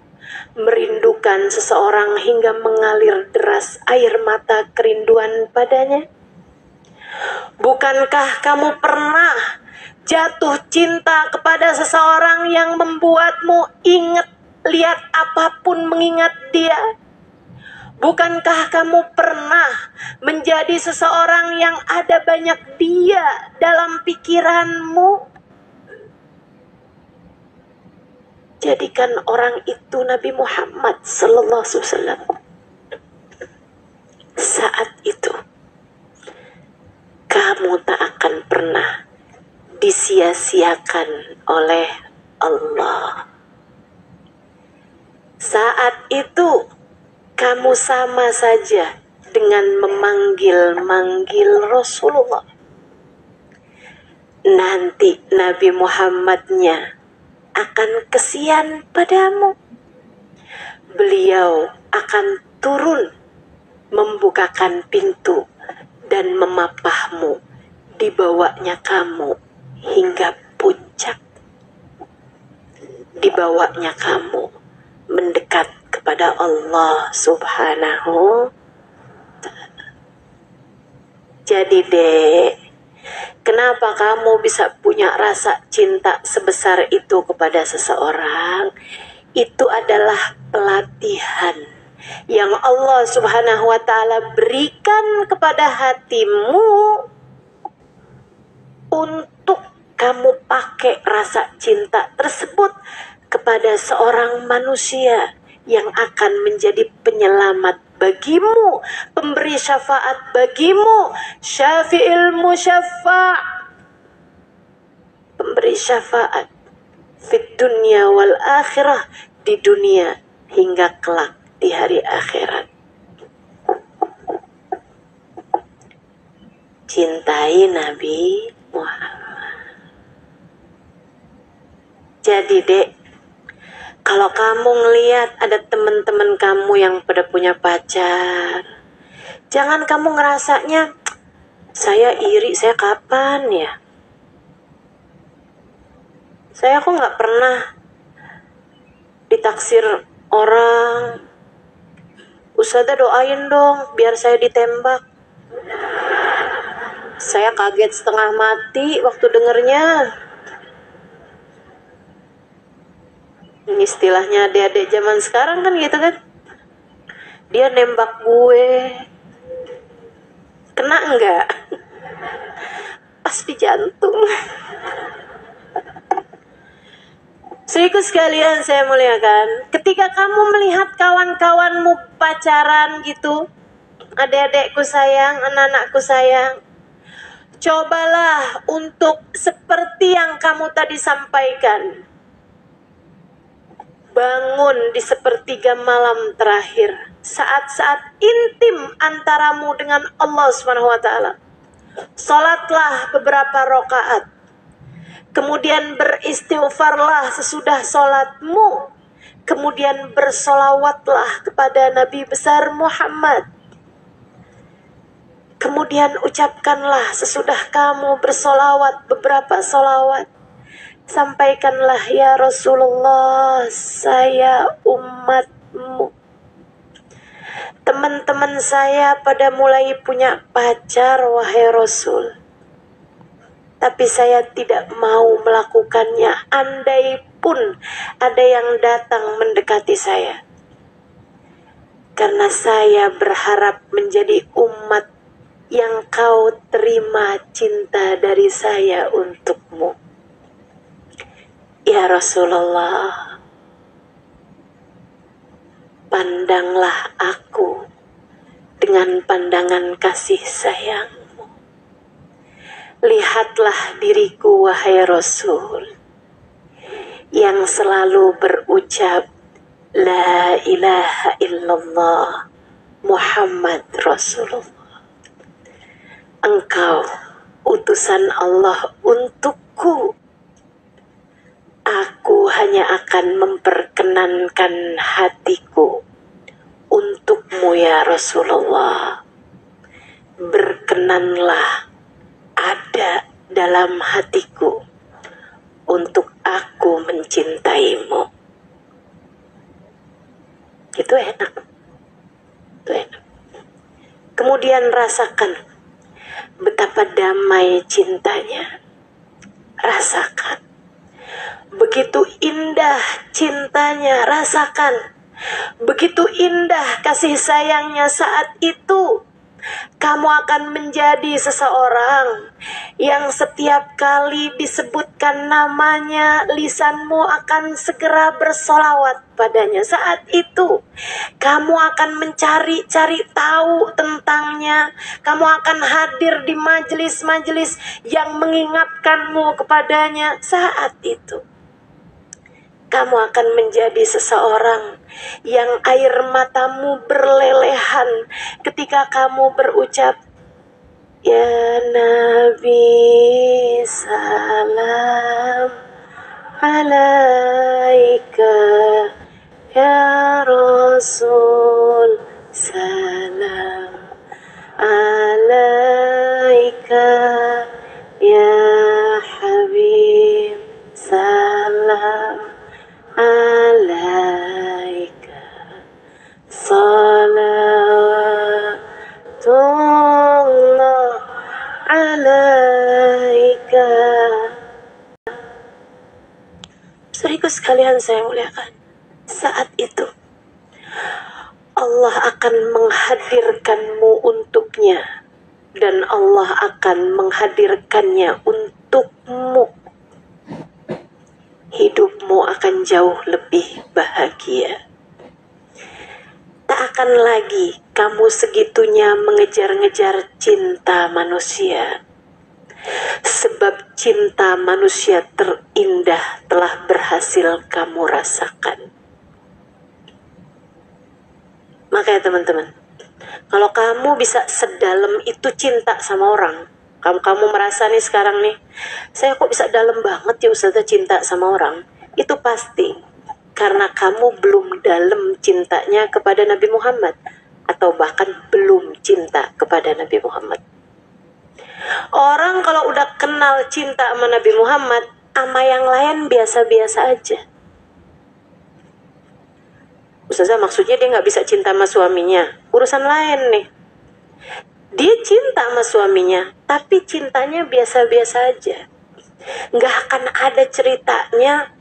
merindukan seseorang hingga mengalir deras air mata kerinduan padanya? Bukankah kamu pernah jatuh cinta kepada seseorang yang membuatmu ingat lihat apapun mengingat dia? Bukankah kamu pernah menjadi seseorang yang ada banyak dia dalam pikiranmu? Jadikan orang itu Nabi Muhammad sallallahu alaihi wasallam. Saat itu kamu tak akan pernah disia-siakan oleh Allah. Saat itu kamu sama saja dengan memanggil-manggil Rasulullah. Nanti Nabi Muhammadnya akan kesian padamu. Beliau akan turun, membukakan pintu dan memapahmu, dibawanya kamu hingga puncak. Dibawanya kamu mendekat kepada Allah Subhanahu. Jadi dek, kenapa kamu bisa punya rasa cinta sebesar itu kepada seseorang? Itu adalah pelatihan yang Allah Subhanahu wa ta'ala berikan kepada hatimu untuk kamu pakai rasa cinta tersebut kepada seorang manusia yang akan menjadi penyelamat bagimu, pemberi syafaat bagimu, syafi'il musyaffa', pemberi syafaat fid dunya wal akhirah, di dunia hingga kelak di hari akhirat. Cintai Nabi Muhammad. Jadi dek, kalau kamu ngelihat ada teman-teman kamu yang pada punya pacar, jangan kamu ngerasanya, saya iri, saya kapan ya? Saya kok nggak pernah ditaksir orang. Ustazah doain dong biar saya ditembak. Saya kaget setengah mati waktu dengernya. Ini istilahnya adik-adik zaman sekarang kan gitu kan. Dia nembak gue. Kena enggak? Pas di jantung. Saudaraku sekalian saya muliakan, ketika kamu melihat kawan-kawanmu pacaran gitu, adik-adikku sayang, anak-anakku sayang, cobalah untuk seperti yang kamu tadi sampaikan. Bangun di sepertiga malam terakhir, saat-saat intim antaramu dengan Allah SWT. Salatlah beberapa rakaat. Kemudian beristighfarlah sesudah salatmu. Kemudian bersolawatlah kepada Nabi besar Muhammad. Kemudian ucapkanlah sesudah kamu bersolawat beberapa solawat. Sampaikanlah, ya Rasulullah, saya umatmu. Teman-teman saya pada mulai punya pacar, wahai Rasul. Tapi saya tidak mau melakukannya, andai pun ada yang datang mendekati saya. Karena saya berharap menjadi umat yang kau terima cinta dari saya untukmu. Ya Rasulullah, pandanglah aku dengan pandangan kasih sayangmu. Lihatlah diriku, wahai Rasul, yang selalu berucap La ilaha illallah Muhammad Rasulullah. Engkau utusan Allah untukku. Aku hanya akan memperkenankan hatiku untukmu, ya Rasulullah. Berkenanlah ada dalam hatiku untuk aku mencintaimu. Itu enak. Itu enak. Kemudian rasakan betapa damai cintanya. Rasakan. Begitu indah cintanya, rasakan. Begitu indah kasih sayangnya saat itu. Kamu akan menjadi seseorang yang setiap kali disebutkan namanya, lisanmu akan segera bersolawat padanya. Saat itu, kamu akan mencari-cari tahu tentangnya. Kamu akan hadir di majelis-majelis yang mengingatkanmu kepadanya. Saat itu, kamu akan menjadi seseorang yang air matamu berlelehan ketika kamu berucap, Ya Nabi salam alaika, Ya Rasul salam alaika, Ya Habib salam alaika. sekalian saya muliakan, saat itu Allah akan menghadirkanmu untuknya, dan Allah akan menghadirkannya untukmu. Hidupmu akan jauh lebih bahagia. Tak akan lagi kamu segitunya mengejar-ngejar cinta manusia, sebab cinta manusia terindah telah berhasil kamu rasakan. Makanya teman-teman, kalau kamu bisa sedalam itu cinta sama orang, kamu merasa nih sekarang nih, saya kok bisa dalam banget ya Ustazah cinta sama orang, itu pasti karena kamu belum dalam cintanya kepada Nabi Muhammad, atau bahkan belum cinta kepada Nabi Muhammad. Orang kalau udah kenal cinta sama Nabi Muhammad, sama yang lain biasa-biasa aja. Ustazah maksudnya dia gak bisa cinta sama suaminya, urusan lain nih. Dia cinta sama suaminya, tapi cintanya biasa-biasa aja. Gak akan ada ceritanya,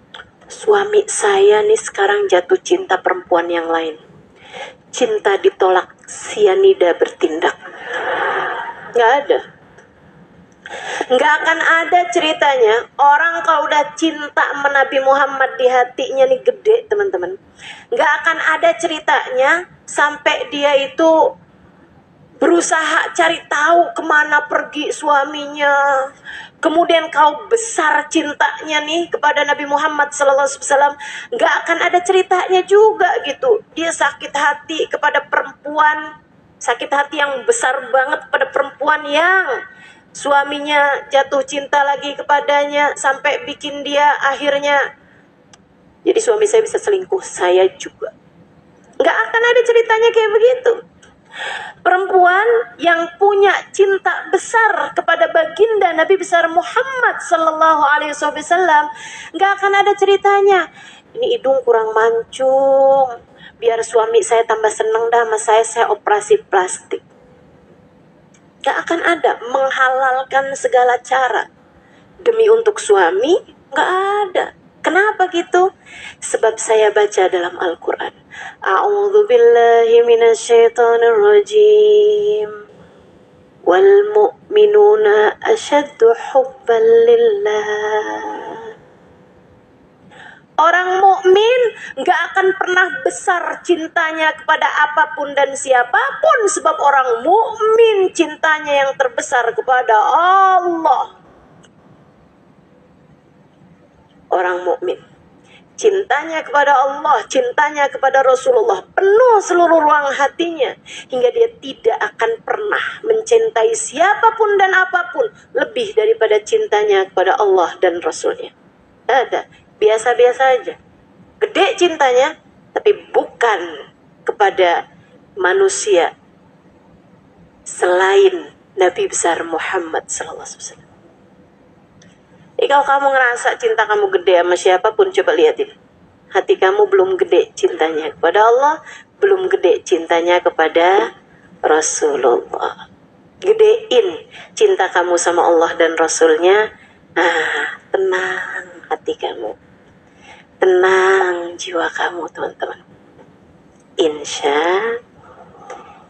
suami saya nih sekarang jatuh cinta perempuan yang lain. Cinta ditolak, sianida bertindak. Gak ada. Gak akan ada ceritanya orang kalau udah cinta sama Nabi Muhammad di hatinya nih gede teman-teman. Gak akan ada ceritanya sampai dia itu berusaha cari tahu kemana pergi suaminya. Kemudian kau besar cintanya nih kepada Nabi Muhammad SAW. Gak akan ada ceritanya juga gitu. Dia sakit hati kepada perempuan, sakit hati yang besar banget pada perempuan yang suaminya jatuh cinta lagi kepadanya, sampai bikin dia akhirnya, jadi suami saya bisa selingkuh, saya juga. Gak akan ada ceritanya kayak begitu. Perempuan yang punya cinta besar kepada baginda Nabi besar Muhammad Sallallahu Alaihi Wasallam, gak akan ada ceritanya, ini hidung kurang mancung, biar suami saya tambah seneng dah sama saya operasi plastik. Gak akan ada menghalalkan segala cara demi untuk suami, gak ada. Kenapa gitu? Sebab saya baca dalam Al-Quran, A'udzu billahi minasyaitonir rajim, wal mu'minuna asyaddu hubban lillah. Orang mukmin gak akan pernah besar cintanya kepada apapun dan siapapun, sebab orang mukmin cintanya yang terbesar kepada Allah. Orang mukmin cintanya kepada Allah, cintanya kepada Rasulullah penuh seluruh ruang hatinya, hingga dia tidak akan pernah mencintai siapapun dan apapun lebih daripada cintanya kepada Allah dan Rasulnya. Ada. Biasa-biasa aja. Gede cintanya, tapi bukan kepada manusia selain Nabi besar Muhammad SAW. Jadi kalau kamu ngerasa cinta kamu gede sama siapapun, coba lihatin. Hati kamu belum gede cintanya kepada Allah, belum gede cintanya kepada Rasulullah. Gedein cinta kamu sama Allah dan Rasulnya. Tenang hati kamu, tenang jiwa kamu teman-teman.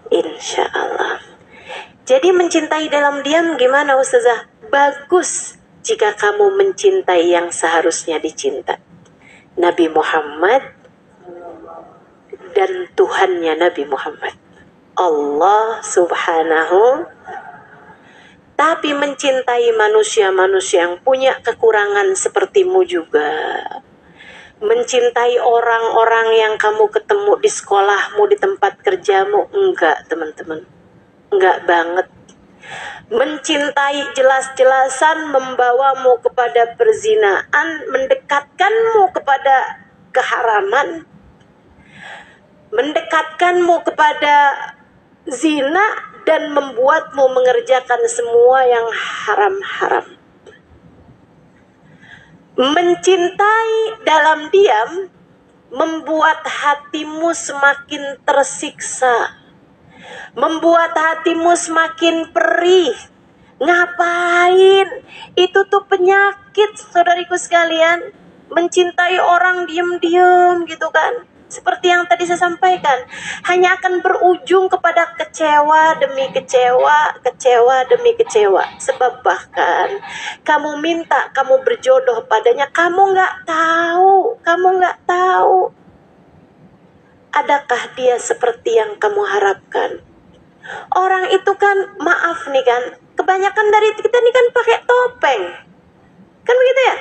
Insya Allah. Jadi mencintai dalam diam gimana Ustazah? Bagus jika kamu mencintai yang seharusnya dicinta, Nabi Muhammad dan Tuhannya Nabi Muhammad, Allah Subhanahu. Tapi mencintai manusia-manusia yang punya kekurangan sepertimu juga. Mencintai orang-orang yang kamu ketemu di sekolahmu, di tempat kerjamu. Enggak teman-teman, enggak banget. Mencintai jelas-jelasan membawamu kepada perzinaan, mendekatkanmu kepada keharaman, mendekatkanmu kepada zina, dan membuatmu mengerjakan semua yang haram-haram. Mencintai dalam diam membuat hatimu semakin tersiksa, membuat hatimu semakin perih. Ngapain? Itu tuh penyakit, saudariku sekalian. mencintai orang diem-diem gitu kan. Seperti yang tadi saya sampaikan, hanya akan berujung kepada kecewa demi kecewa, kecewa demi kecewa. Sebab bahkan kamu minta, kamu berjodoh padanya, kamu nggak tahu adakah dia seperti yang kamu harapkan. Orang itu kan, maaf nih kan, kebanyakan dari kita nih kan pakai topeng, kan begitu ya.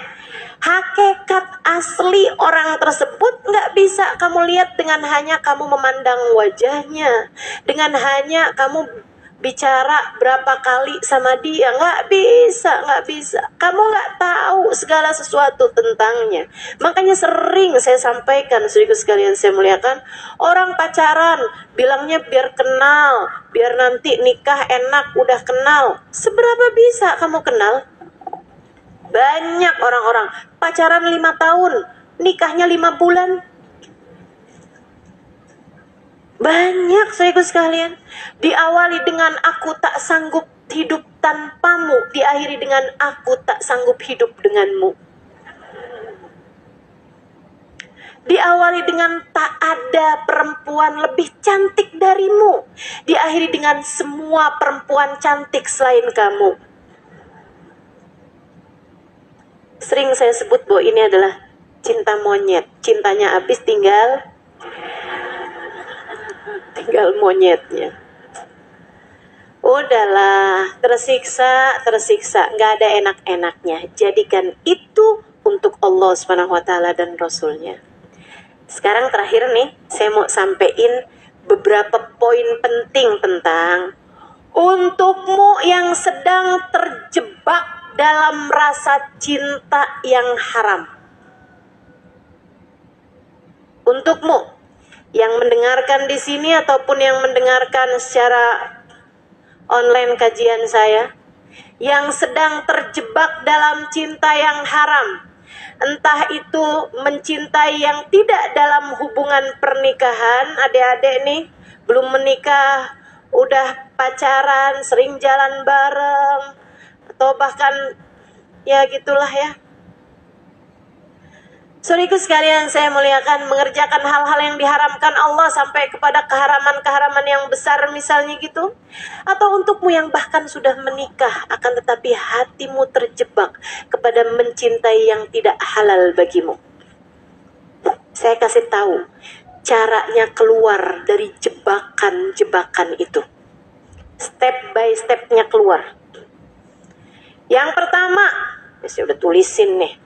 Hakikat asli orang tersebut nggak bisa kamu lihat dengan hanya kamu memandang wajahnya, dengan hanya kamu bicara berapa kali sama dia. Nggak bisa. Kamu nggak tahu segala sesuatu tentangnya. Makanya sering saya sampaikan, saudaraku sekalian saya muliakan, orang pacaran bilangnya biar kenal, biar nanti nikah enak, udah kenal. Seberapa bisa kamu kenal? Banyak orang-orang pacaran 5 tahun, nikahnya 5 bulan. Banyak saudaraku sekalian. Diawali dengan aku tak sanggup hidup tanpamu, diakhiri dengan aku tak sanggup hidup denganmu. Diawali dengan tak ada perempuan lebih cantik darimu, diakhiri dengan semua perempuan cantik selain kamu. Sering saya sebut bahwa ini adalah cinta monyet. Cintanya habis, tinggal monyetnya. Udahlah, tersiksa, nggak ada enak-enaknya. Jadikan itu untuk Allah SWT dan Rasulnya. Sekarang terakhir nih, saya mau sampein beberapa poin penting tentang untukmu yang sedang terjebak dalam rasa cinta yang haram. Untukmu yang mendengarkan di sini ataupun yang mendengarkan secara online kajian saya, yang sedang terjebak dalam cinta yang haram, entah itu mencintai yang tidak dalam hubungan pernikahan, adik-adik nih belum menikah, udah pacaran, sering jalan bareng, atau bahkan ya gitulah ya. Saudaraku sekalian saya muliakan, mengerjakan hal-hal yang diharamkan Allah sampai kepada keharaman-keharaman yang besar misalnya gitu. Atau untukmu yang bahkan sudah menikah akan tetapi hatimu terjebak kepada mencintai yang tidak halal bagimu. Saya kasih tahu caranya keluar dari jebakan-jebakan itu. Step by stepnya keluar. Yang pertama, saya udah tulisin nih,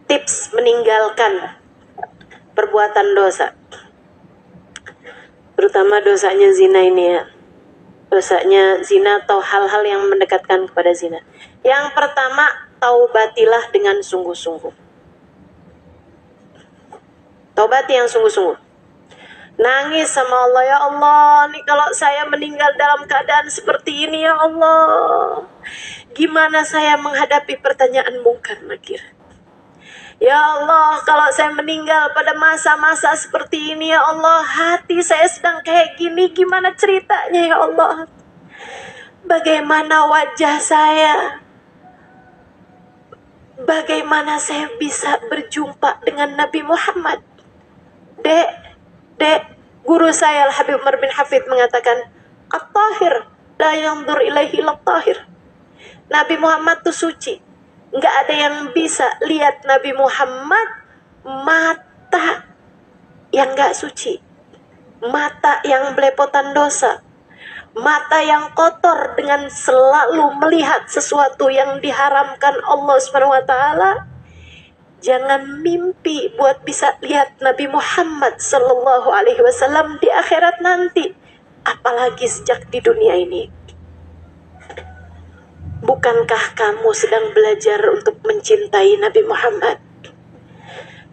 tips meninggalkan perbuatan dosa, terutama dosanya zina ini ya, dosanya zina atau hal-hal yang mendekatkan kepada zina. Yang pertama, taubatilah dengan sungguh-sungguh. Taubat yang sungguh-sungguh. Nangis sama Allah, ya Allah, nih kalau saya meninggal dalam keadaan seperti ini, ya Allah, gimana saya menghadapi pertanyaan mungkar nakir? Ya Allah, kalau saya meninggal pada masa-masa seperti ini, ya Allah, hati saya sedang kayak gini, gimana ceritanya, ya Allah? Bagaimana wajah saya? Bagaimana saya bisa berjumpa dengan Nabi Muhammad? Dek, guru saya Al-Habib Umar bin Hafid mengatakan, At-Tahir la yanzur ilaihi lat-tahir. Nabi Muhammad itu suci. Nggak ada yang bisa lihat Nabi Muhammad mata yang nggak suci, mata yang belepotan dosa, mata yang kotor dengan selalu melihat sesuatu yang diharamkan Allah SWT. Jangan mimpi buat bisa lihat Nabi Muhammad Sallallahu Alaihi Wasallam di akhirat nanti, apalagi sejak di dunia ini. Bukankah kamu sedang belajar untuk mencintai Nabi Muhammad?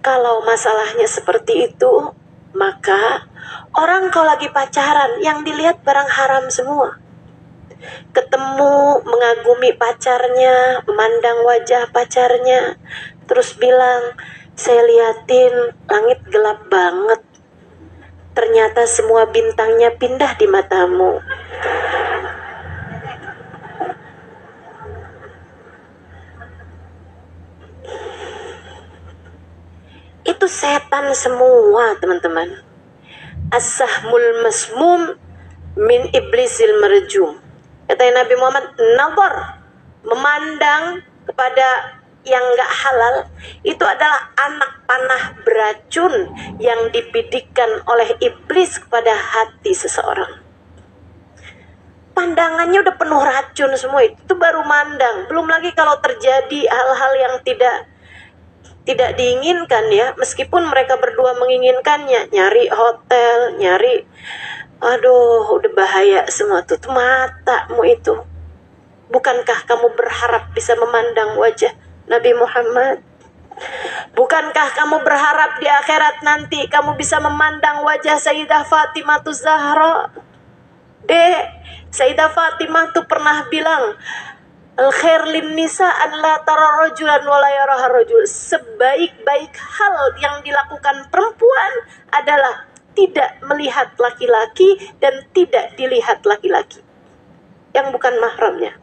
Kalau masalahnya seperti itu, maka orang kalau lagi pacaran yang dilihat barang haram semua. Ketemu, mengagumi pacarnya, memandang wajah pacarnya, terus bilang, saya liatin langit gelap banget, ternyata semua bintangnya pindah di matamu. setan semua, teman-teman. As-sahmul masmum min iblisil marjum. Kata Nabi Muhammad, nazar, memandang kepada yang gak halal, itu adalah anak panah beracun yang dibidikkan oleh iblis kepada hati seseorang. Pandangannya udah penuh racun semua, itu baru mandang. Belum lagi kalau terjadi hal-hal yang tidak diinginkan ya, meskipun mereka berdua menginginkannya, nyari hotel, nyari, aduh udah bahaya semua tuh matamu itu. Bukankah kamu berharap bisa memandang wajah Nabi Muhammad? Bukankah kamu berharap di akhirat nanti kamu bisa memandang wajah Sayyidah Fatimah Zahra? Sayyidah Fatimah tuh pernah bilang, al-khair lin nisa an la tara rajulan wa la yaraha rajul. Sebaik-baik hal yang dilakukan perempuan adalah tidak melihat laki-laki dan tidak dilihat laki-laki yang bukan mahramnya.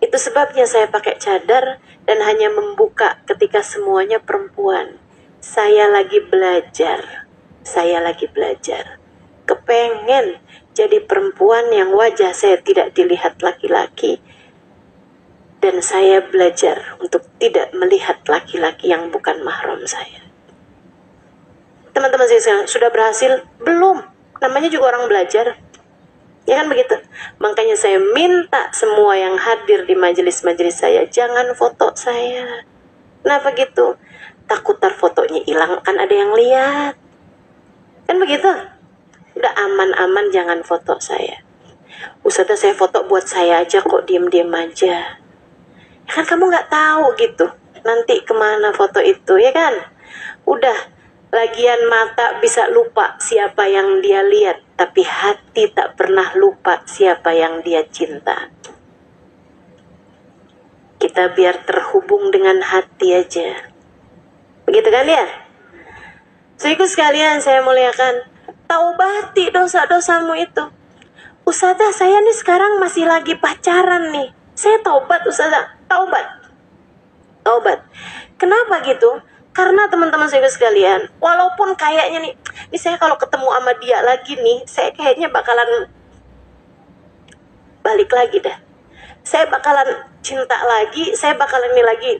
Itu sebabnya saya pakai cadar dan hanya membuka ketika semuanya perempuan. Saya lagi belajar. Kepengen jadi perempuan yang wajah saya tidak dilihat laki-laki. Dan saya belajar untuk tidak melihat laki-laki yang bukan mahram saya. Teman-teman saya sudah berhasil? Belum. Namanya juga orang belajar. Ya kan begitu? Makanya saya minta semua yang hadir di majelis-majelis saya, jangan foto saya. Kenapa gitu? Takut tar fotonya hilang, kan ada yang lihat. Kan begitu? Udah aman-aman jangan foto saya. Ustazah saya foto buat saya aja kok, diem-diem aja. Ya kan kamu gak tahu gitu. Nanti kemana foto itu, ya kan? Udah. Lagian mata bisa lupa siapa yang dia lihat, tapi hati tak pernah lupa siapa yang dia cinta. Kita biar terhubung dengan hati aja. Begitu kan ya? Saudaraku sekalian saya muliakan, taubati dosa-dosamu itu. Ustazah saya nih sekarang masih lagi pacaran nih. Saya taubat Ustazah, taubat. Kenapa gitu? Karena teman-teman saya sekalian, walaupun kayaknya nih saya kalau ketemu sama dia lagi nih, saya kayaknya bakalan balik lagi dah. Saya bakalan cinta lagi, saya bakalan ini lagi.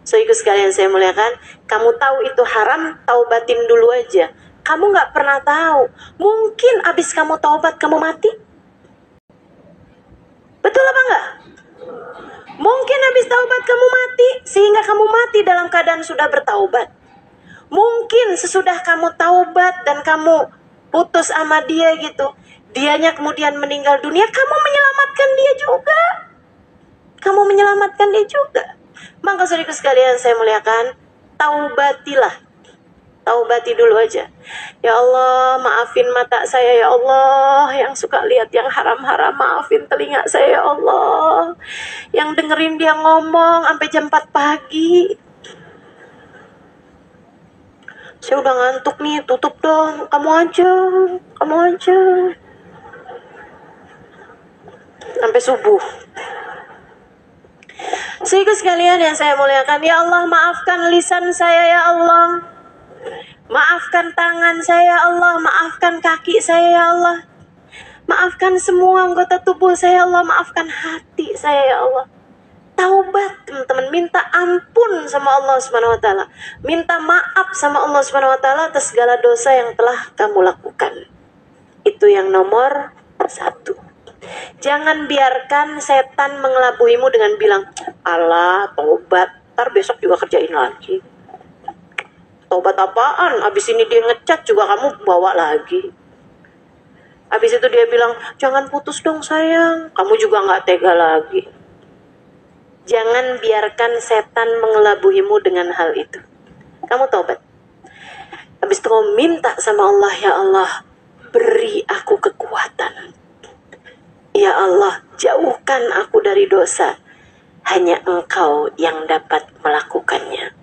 Saudaraku sekalian saya muliakan, kamu tahu itu haram, taubatin dulu aja. Kamu gak pernah tahu, mungkin abis kamu taubat kamu mati. Betul apa enggak? Mungkin habis taubat kamu mati, sehingga kamu mati dalam keadaan sudah bertaubat. Mungkin sesudah kamu taubat dan kamu putus sama dia gitu, dianya kemudian meninggal dunia, kamu menyelamatkan dia juga. Maka saudaraku sekalian saya muliakan, taubati dulu aja. Ya Allah, maafin mata saya ya Allah, yang suka lihat yang haram-haram, maafin telinga saya ya Allah, yang dengerin dia ngomong sampai jam 4 pagi. Saya udah ngantuk nih, tutup dong, kamu aja. Sampai subuh. Saudaraku sekalian yang saya muliakan, ya Allah, maafkan lisan saya ya Allah. Maafkan tangan saya ya Allah, maafkan kaki saya ya Allah. Maafkan semua anggota tubuh saya ya Allah, maafkan hati saya ya Allah. Taubat teman-teman, minta ampun sama Allah Subhanahu wa taala. Minta maaf sama Allah Subhanahu wa taala atas segala dosa yang telah kamu lakukan. Itu yang nomor 1. Jangan biarkan setan mengelabuimu dengan bilang, "Alah, taubat, ntar besok juga kerjain lagi." Taubat apaan? Abis ini dia ngecat juga kamu bawa lagi. Abis itu dia bilang, "Jangan putus dong sayang." Kamu juga gak tega lagi. Jangan biarkan setan mengelabuimu dengan hal itu. Kamu taubat. Abis itu kamu minta sama Allah, ya Allah, beri aku kekuatan. Ya Allah, jauhkan aku dari dosa. Hanya Engkau yang dapat melakukannya.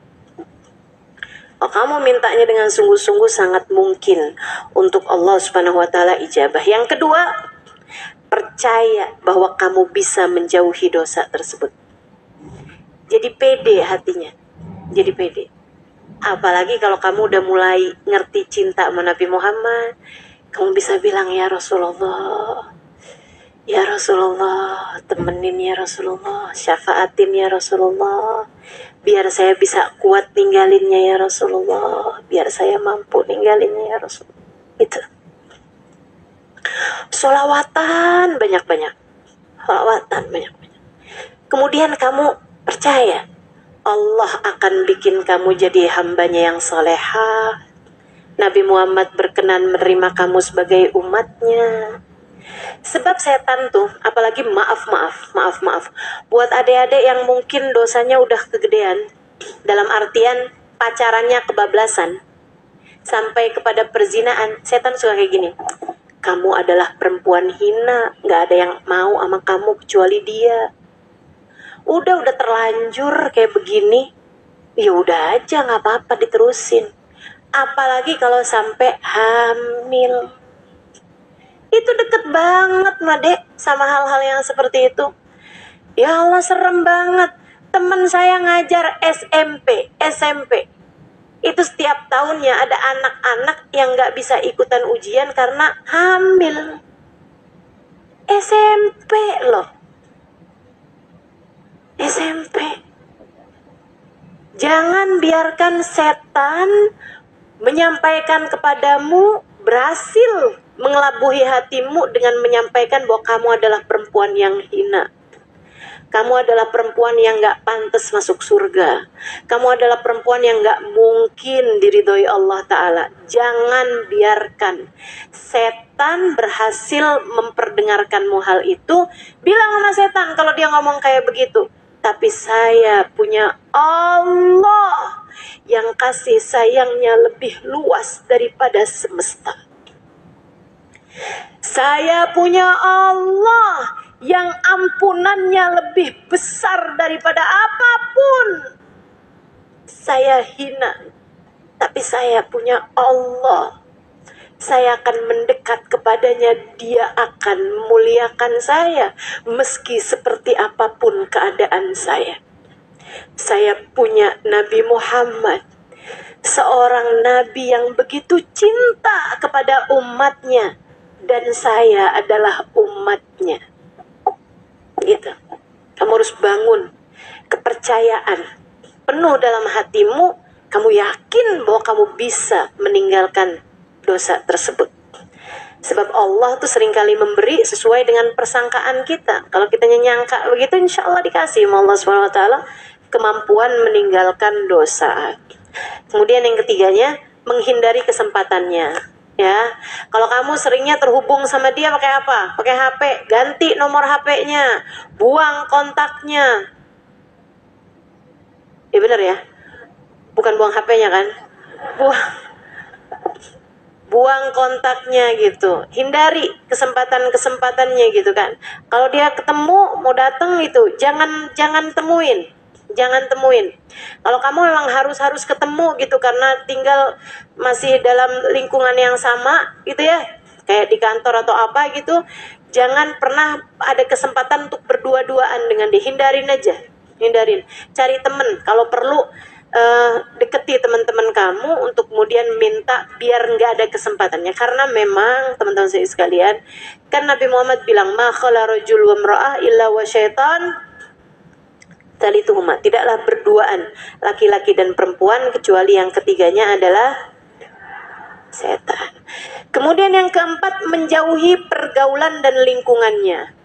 Kamu mintanya dengan sungguh-sungguh, sangat mungkin untuk Allah Subhanahu wa taala ijabah. Yang kedua, percaya bahwa kamu bisa menjauhi dosa tersebut. Jadi pede hatinya. Jadi pede. Apalagi kalau kamu udah mulai ngerti cinta sama Nabi Muhammad, kamu bisa bilang, ya Rasulullah, ya Rasulullah, temenin ya Rasulullah, syafaatin ya Rasulullah, biar saya bisa kuat ninggalinnya ya Rasulullah, biar saya mampu ninggalinnya ya Rasulullah. Itu. Sholawatan banyak-banyak. Sholawatan banyak-banyak. Kemudian kamu percaya Allah akan bikin kamu jadi hambanya yang salehah. Nabi Muhammad berkenan menerima kamu sebagai umatnya. Sebab setan tuh, apalagi maaf, buat adik-adik yang mungkin dosanya udah kegedean, dalam artian pacarannya kebablasan, sampai kepada perzinaan, setan suka kayak gini. Kamu adalah perempuan hina, gak ada yang mau sama kamu kecuali dia. Udah terlanjur kayak begini, ya udah aja, nggak apa-apa, diterusin. Apalagi kalau sampai hamil, itu deket banget Made sama hal-hal yang seperti itu. Ya Allah, serem banget. Temen saya ngajar SMP, itu setiap tahunnya ada anak-anak yang nggak bisa ikutan ujian karena hamil. SMP loh. SMP. Jangan biarkan setan menyampaikan kepadamu, berhasil mengelabuhi hatimu dengan menyampaikan bahwa kamu adalah perempuan yang hina. Kamu adalah perempuan yang gak pantas masuk surga. Kamu adalah perempuan yang gak mungkin diridhoi Allah Ta'ala. Jangan biarkan setan berhasil memperdengarkanmu hal itu. Bilang sama setan kalau dia ngomong kayak begitu, tapi saya punya Allah yang kasih sayangnya lebih luas daripada semesta. Saya punya Allah yang ampunannya lebih besar daripada apapun. Saya hina, tapi saya punya Allah. Saya akan mendekat kepadanya, dia akan memuliakan saya meski seperti apapun keadaan saya. Saya punya Nabi Muhammad, seorang nabi yang begitu cinta kepada umatnya, dan saya adalah umatnya. Gitu. Kamu harus bangun kepercayaan penuh dalam hatimu. Kamu yakin bahwa kamu bisa meninggalkan dosa tersebut. Sebab Allah tuh seringkali memberi sesuai dengan persangkaan kita. Kalau kita nyangka begitu, insya Allah dikasih sama Allah SWT kemampuan meninggalkan dosa. Kemudian yang ketiganya, menghindari kesempatannya. Ya, kalau kamu seringnya terhubung sama dia pakai apa? Pakai HP, ganti nomor HP-nya, buang kontaknya. Ya benar ya, bukan buang HP-nya kan? Buang kontaknya gitu. Hindari kesempatan-kesempatannya gitu kan. Kalau dia ketemu mau datang itu, jangan temuin. Jangan temuin. Kalau kamu memang harus ketemu gitu karena tinggal masih dalam lingkungan yang sama gitu ya, kayak di kantor atau apa gitu, jangan pernah ada kesempatan untuk berdua-duaan dengan dia. Hindarin aja. Hindarin. Cari temen. Kalau perlu deketi teman-teman kamu untuk kemudian minta biar nggak ada kesempatannya. Karena memang teman-teman saya sekalian, kan Nabi Muhammad bilang, ma khala rajul wa imra'ah illa wa syaitan talituhuma, tidaklah berduaan laki-laki dan perempuan kecuali yang ketiganya adalah setan. Kemudian yang keempat, menjauhi pergaulan dan lingkungannya.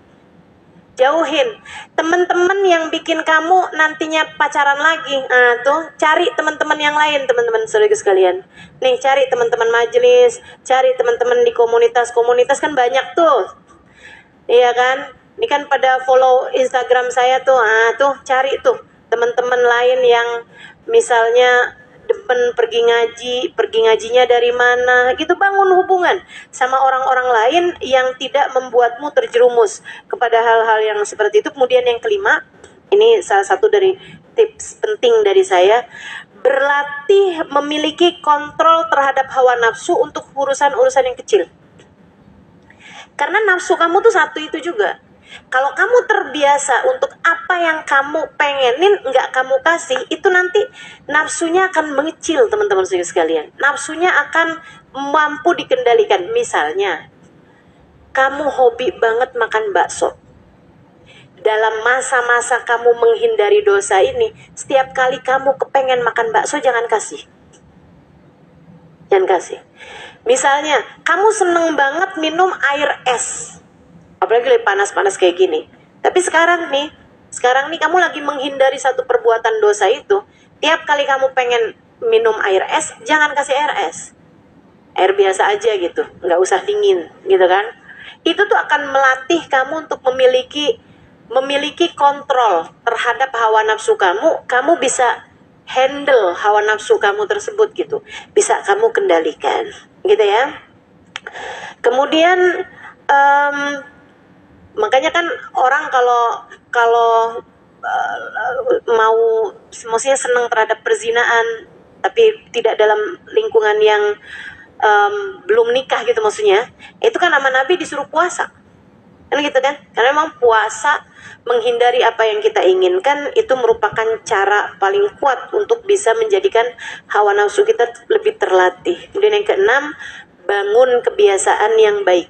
Jauhin teman-teman yang bikin kamu nantinya pacaran lagi. Tuh cari teman-teman yang lain, teman-teman saudara sekalian. Nih, cari teman-teman majelis, cari teman-teman di komunitas kan banyak tuh. Iya kan? Ini kan pada follow Instagram saya tuh. Tuh cari tuh teman-teman lain yang misalnya demen pergi ngajinya dari mana gitu. Bangun hubungan sama orang-orang lain yang tidak membuatmu terjerumus kepada hal-hal yang seperti itu. Kemudian yang kelima, ini salah satu dari tips penting dari saya, berlatih memiliki kontrol terhadap hawa nafsu untuk urusan-urusan yang kecil. Karena nafsu kamu tuh satu itu juga. Kalau kamu terbiasa untuk apa yang kamu pengenin nggak kamu kasih, itu nanti nafsunya akan mengecil, teman-teman sekalian. Nafsunya akan mampu dikendalikan. Misalnya, kamu hobi banget makan bakso. Dalam masa-masa kamu menghindari dosa ini, setiap kali kamu kepengen makan bakso, jangan kasih. Jangan kasih. Misalnya, kamu seneng banget minum air es. Apalagi lagi panas-panas kayak gini. Tapi sekarang nih kamu lagi menghindari satu perbuatan dosa itu. Tiap kali kamu pengen minum air es, jangan kasih air es. Air biasa aja gitu, nggak usah dingin, gitu kan? Itu tuh akan melatih kamu untuk memiliki kontrol terhadap hawa nafsu kamu. Kamu bisa handle hawa nafsu kamu tersebut gitu, bisa kamu kendalikan, gitu ya. Kemudian makanya kan orang kalau mau maksudnya senang terhadap perzinaan tapi tidak dalam lingkungan yang belum nikah gitu, maksudnya itu kan sama Nabi disuruh puasa kan, gitu kan, karena memang puasa menghindari apa yang kita inginkan itu merupakan cara paling kuat untuk bisa menjadikan hawa nafsu kita lebih terlatih. Kemudian yang keenam, bangun kebiasaan yang baik.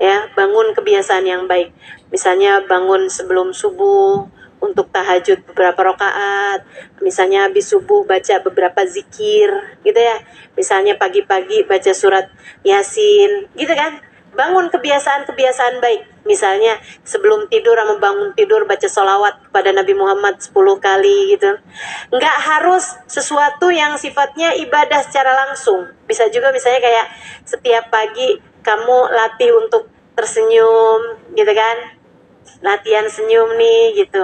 Ya, bangun kebiasaan yang baik. Misalnya bangun sebelum subuh untuk tahajud beberapa rakaat. Misalnya habis subuh baca beberapa zikir, gitu ya. Misalnya pagi-pagi baca surat Yasin, gitu kan. Bangun kebiasaan-kebiasaan baik. Misalnya sebelum tidur sama bangun tidur baca sholawat kepada Nabi Muhammad 10 kali gitu. Nggak harus sesuatu yang sifatnya ibadah secara langsung. Bisa juga misalnya kayak setiap pagi kamu latih untuk tersenyum gitu kan. Latihan senyum nih gitu.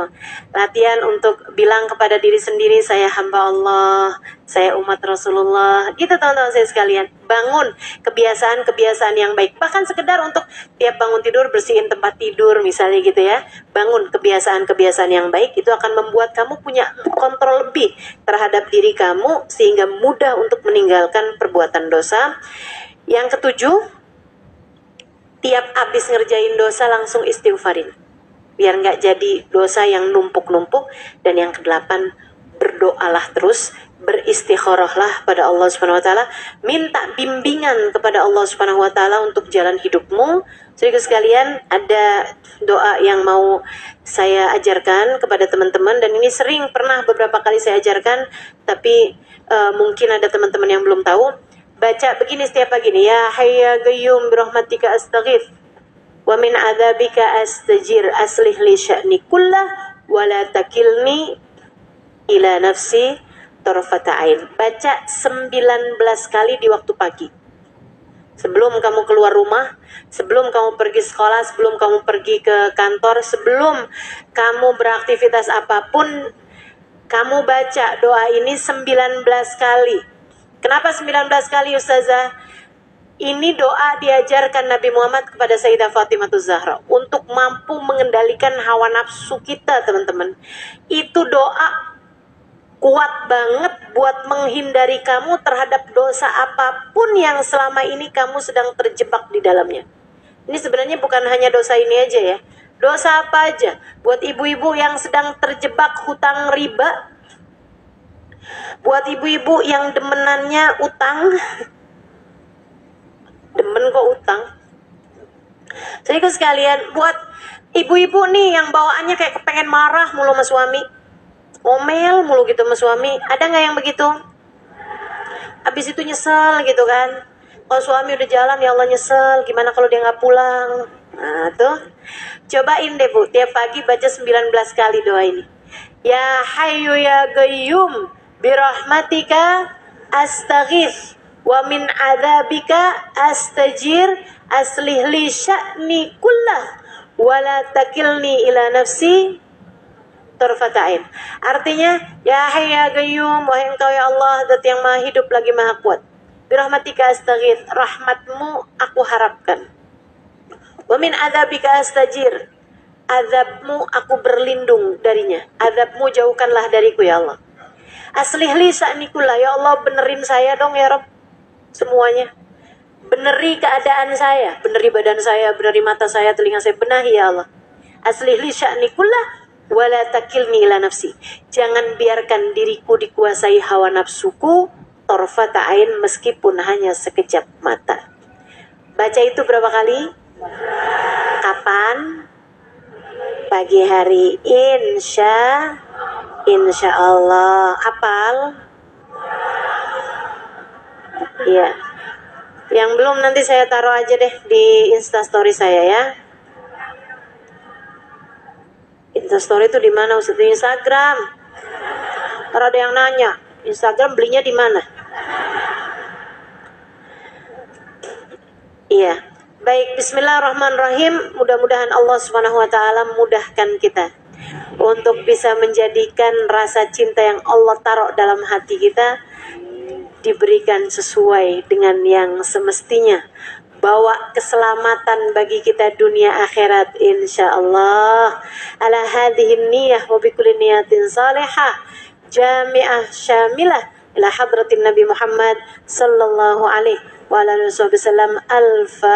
Latihan untuk bilang kepada diri sendiri, saya hamba Allah, saya umat Rasulullah. Gitu teman-teman saya sekalian. Bangun kebiasaan-kebiasaan yang baik. Bahkan sekedar untuk tiap bangun tidur bersihin tempat tidur misalnya gitu ya. Bangun kebiasaan-kebiasaan yang baik. Itu akan membuat kamu punya kontrol lebih terhadap diri kamu sehingga mudah untuk meninggalkan perbuatan dosa. Yang ketujuh, tiap habis ngerjain dosa langsung istighfarin, biar nggak jadi dosa yang numpuk-numpuk. Dan yang kedelapan, berdoalah terus, beristikharahlah pada Allah Subhanahu wa taala, minta bimbingan kepada Allah Subhanahu wa taala untuk jalan hidupmu. Saudara sekalian, ada doa yang mau saya ajarkan kepada teman-teman, dan ini sering pernah beberapa kali saya ajarkan, tapi mungkin ada teman-teman yang belum tahu. Baca begini setiap pagi nih, ya hayya qayyum birahmatika astaghith wa min adzabika astajir aslih li sya'ni kullah wa la takilni ila nafsi tarfata ain. Baca 19 kali di waktu pagi. Sebelum kamu keluar rumah, sebelum kamu pergi sekolah, sebelum kamu pergi ke kantor, sebelum kamu beraktivitas apapun, kamu baca doa ini 19 kali. Kenapa 19 kali Ustazah? Ini doa diajarkan Nabi Muhammad kepada Sayyidah Fatimah Zahra untuk mampu mengendalikan hawa nafsu kita, teman-teman. Itu doa kuat banget buat menghindari kamu terhadap dosa apapun yang selama ini kamu sedang terjebak di dalamnya. Ini sebenarnya bukan hanya dosa ini aja ya. Dosa apa aja? Buat ibu-ibu yang sedang terjebak hutang riba, buat ibu-ibu yang demenannya utang, demen kok utang. Jadi sekalian, buat ibu-ibu nih yang bawaannya kayak kepengen marah mulu sama suami, omel mulu gitu sama suami, ada nggak yang begitu? Abis itu nyesel gitu kan. Kalau suami udah jalan, ya Allah nyesel, gimana kalau dia nggak pulang? Nah tuh, cobain deh Bu, tiap pagi baca 19 kali doa ini. Ya Hayyu ya Qayyum birahmatika astaghith wa min adzabika astajir aslih li sya'ni kullah wa la takilni ila nafsi tarfata'in. Artinya, ya Hayyu ya Qayyum, wahai engkau ya Allah, zat yang maha hidup lagi maha kuat, birahmatika astaghith, rahmatmu aku harapkan, wa min adzabika astajir, azabmu aku berlindung darinya, azabmu jauhkanlah dariku ya Allah. Aslih li sya'nikullah, ya Allah benerin saya dong ya Rabb, semuanya. Beneri keadaan saya, beneri badan saya, beneri mata saya, telinga saya, benahi ya Allah. Aslih li sya'ni kullah wala takilni ila nafsi. Jangan biarkan diriku dikuasai hawa nafsuku tarfata ain, meskipun hanya sekejap mata. Baca itu berapa kali? Kapan? Pagi hari. Insya Allah. Hafal? Iya. Yang belum nanti saya taruh aja deh di Instastory saya ya. Instastory itu di mana Ustaz? Di Instagram. Kalau ada yang nanya, Instagram belinya di mana? Iya. Baik, bismillahirrahmanirrahim. Mudah-mudahan Allah Subhanahu wa taala mudahkan kita untuk bisa menjadikan rasa cinta yang Allah taruh dalam hati kita diberikan sesuai dengan yang semestinya. Bawa keselamatan bagi kita dunia akhirat insyaallah. Ala hadhihi niyah wa bikulli niyatin salihah jami'ah syamilah ila hadratin Nabi Muhammad sallallahu alaihi wa alihi wasallam. Al-Fatihah.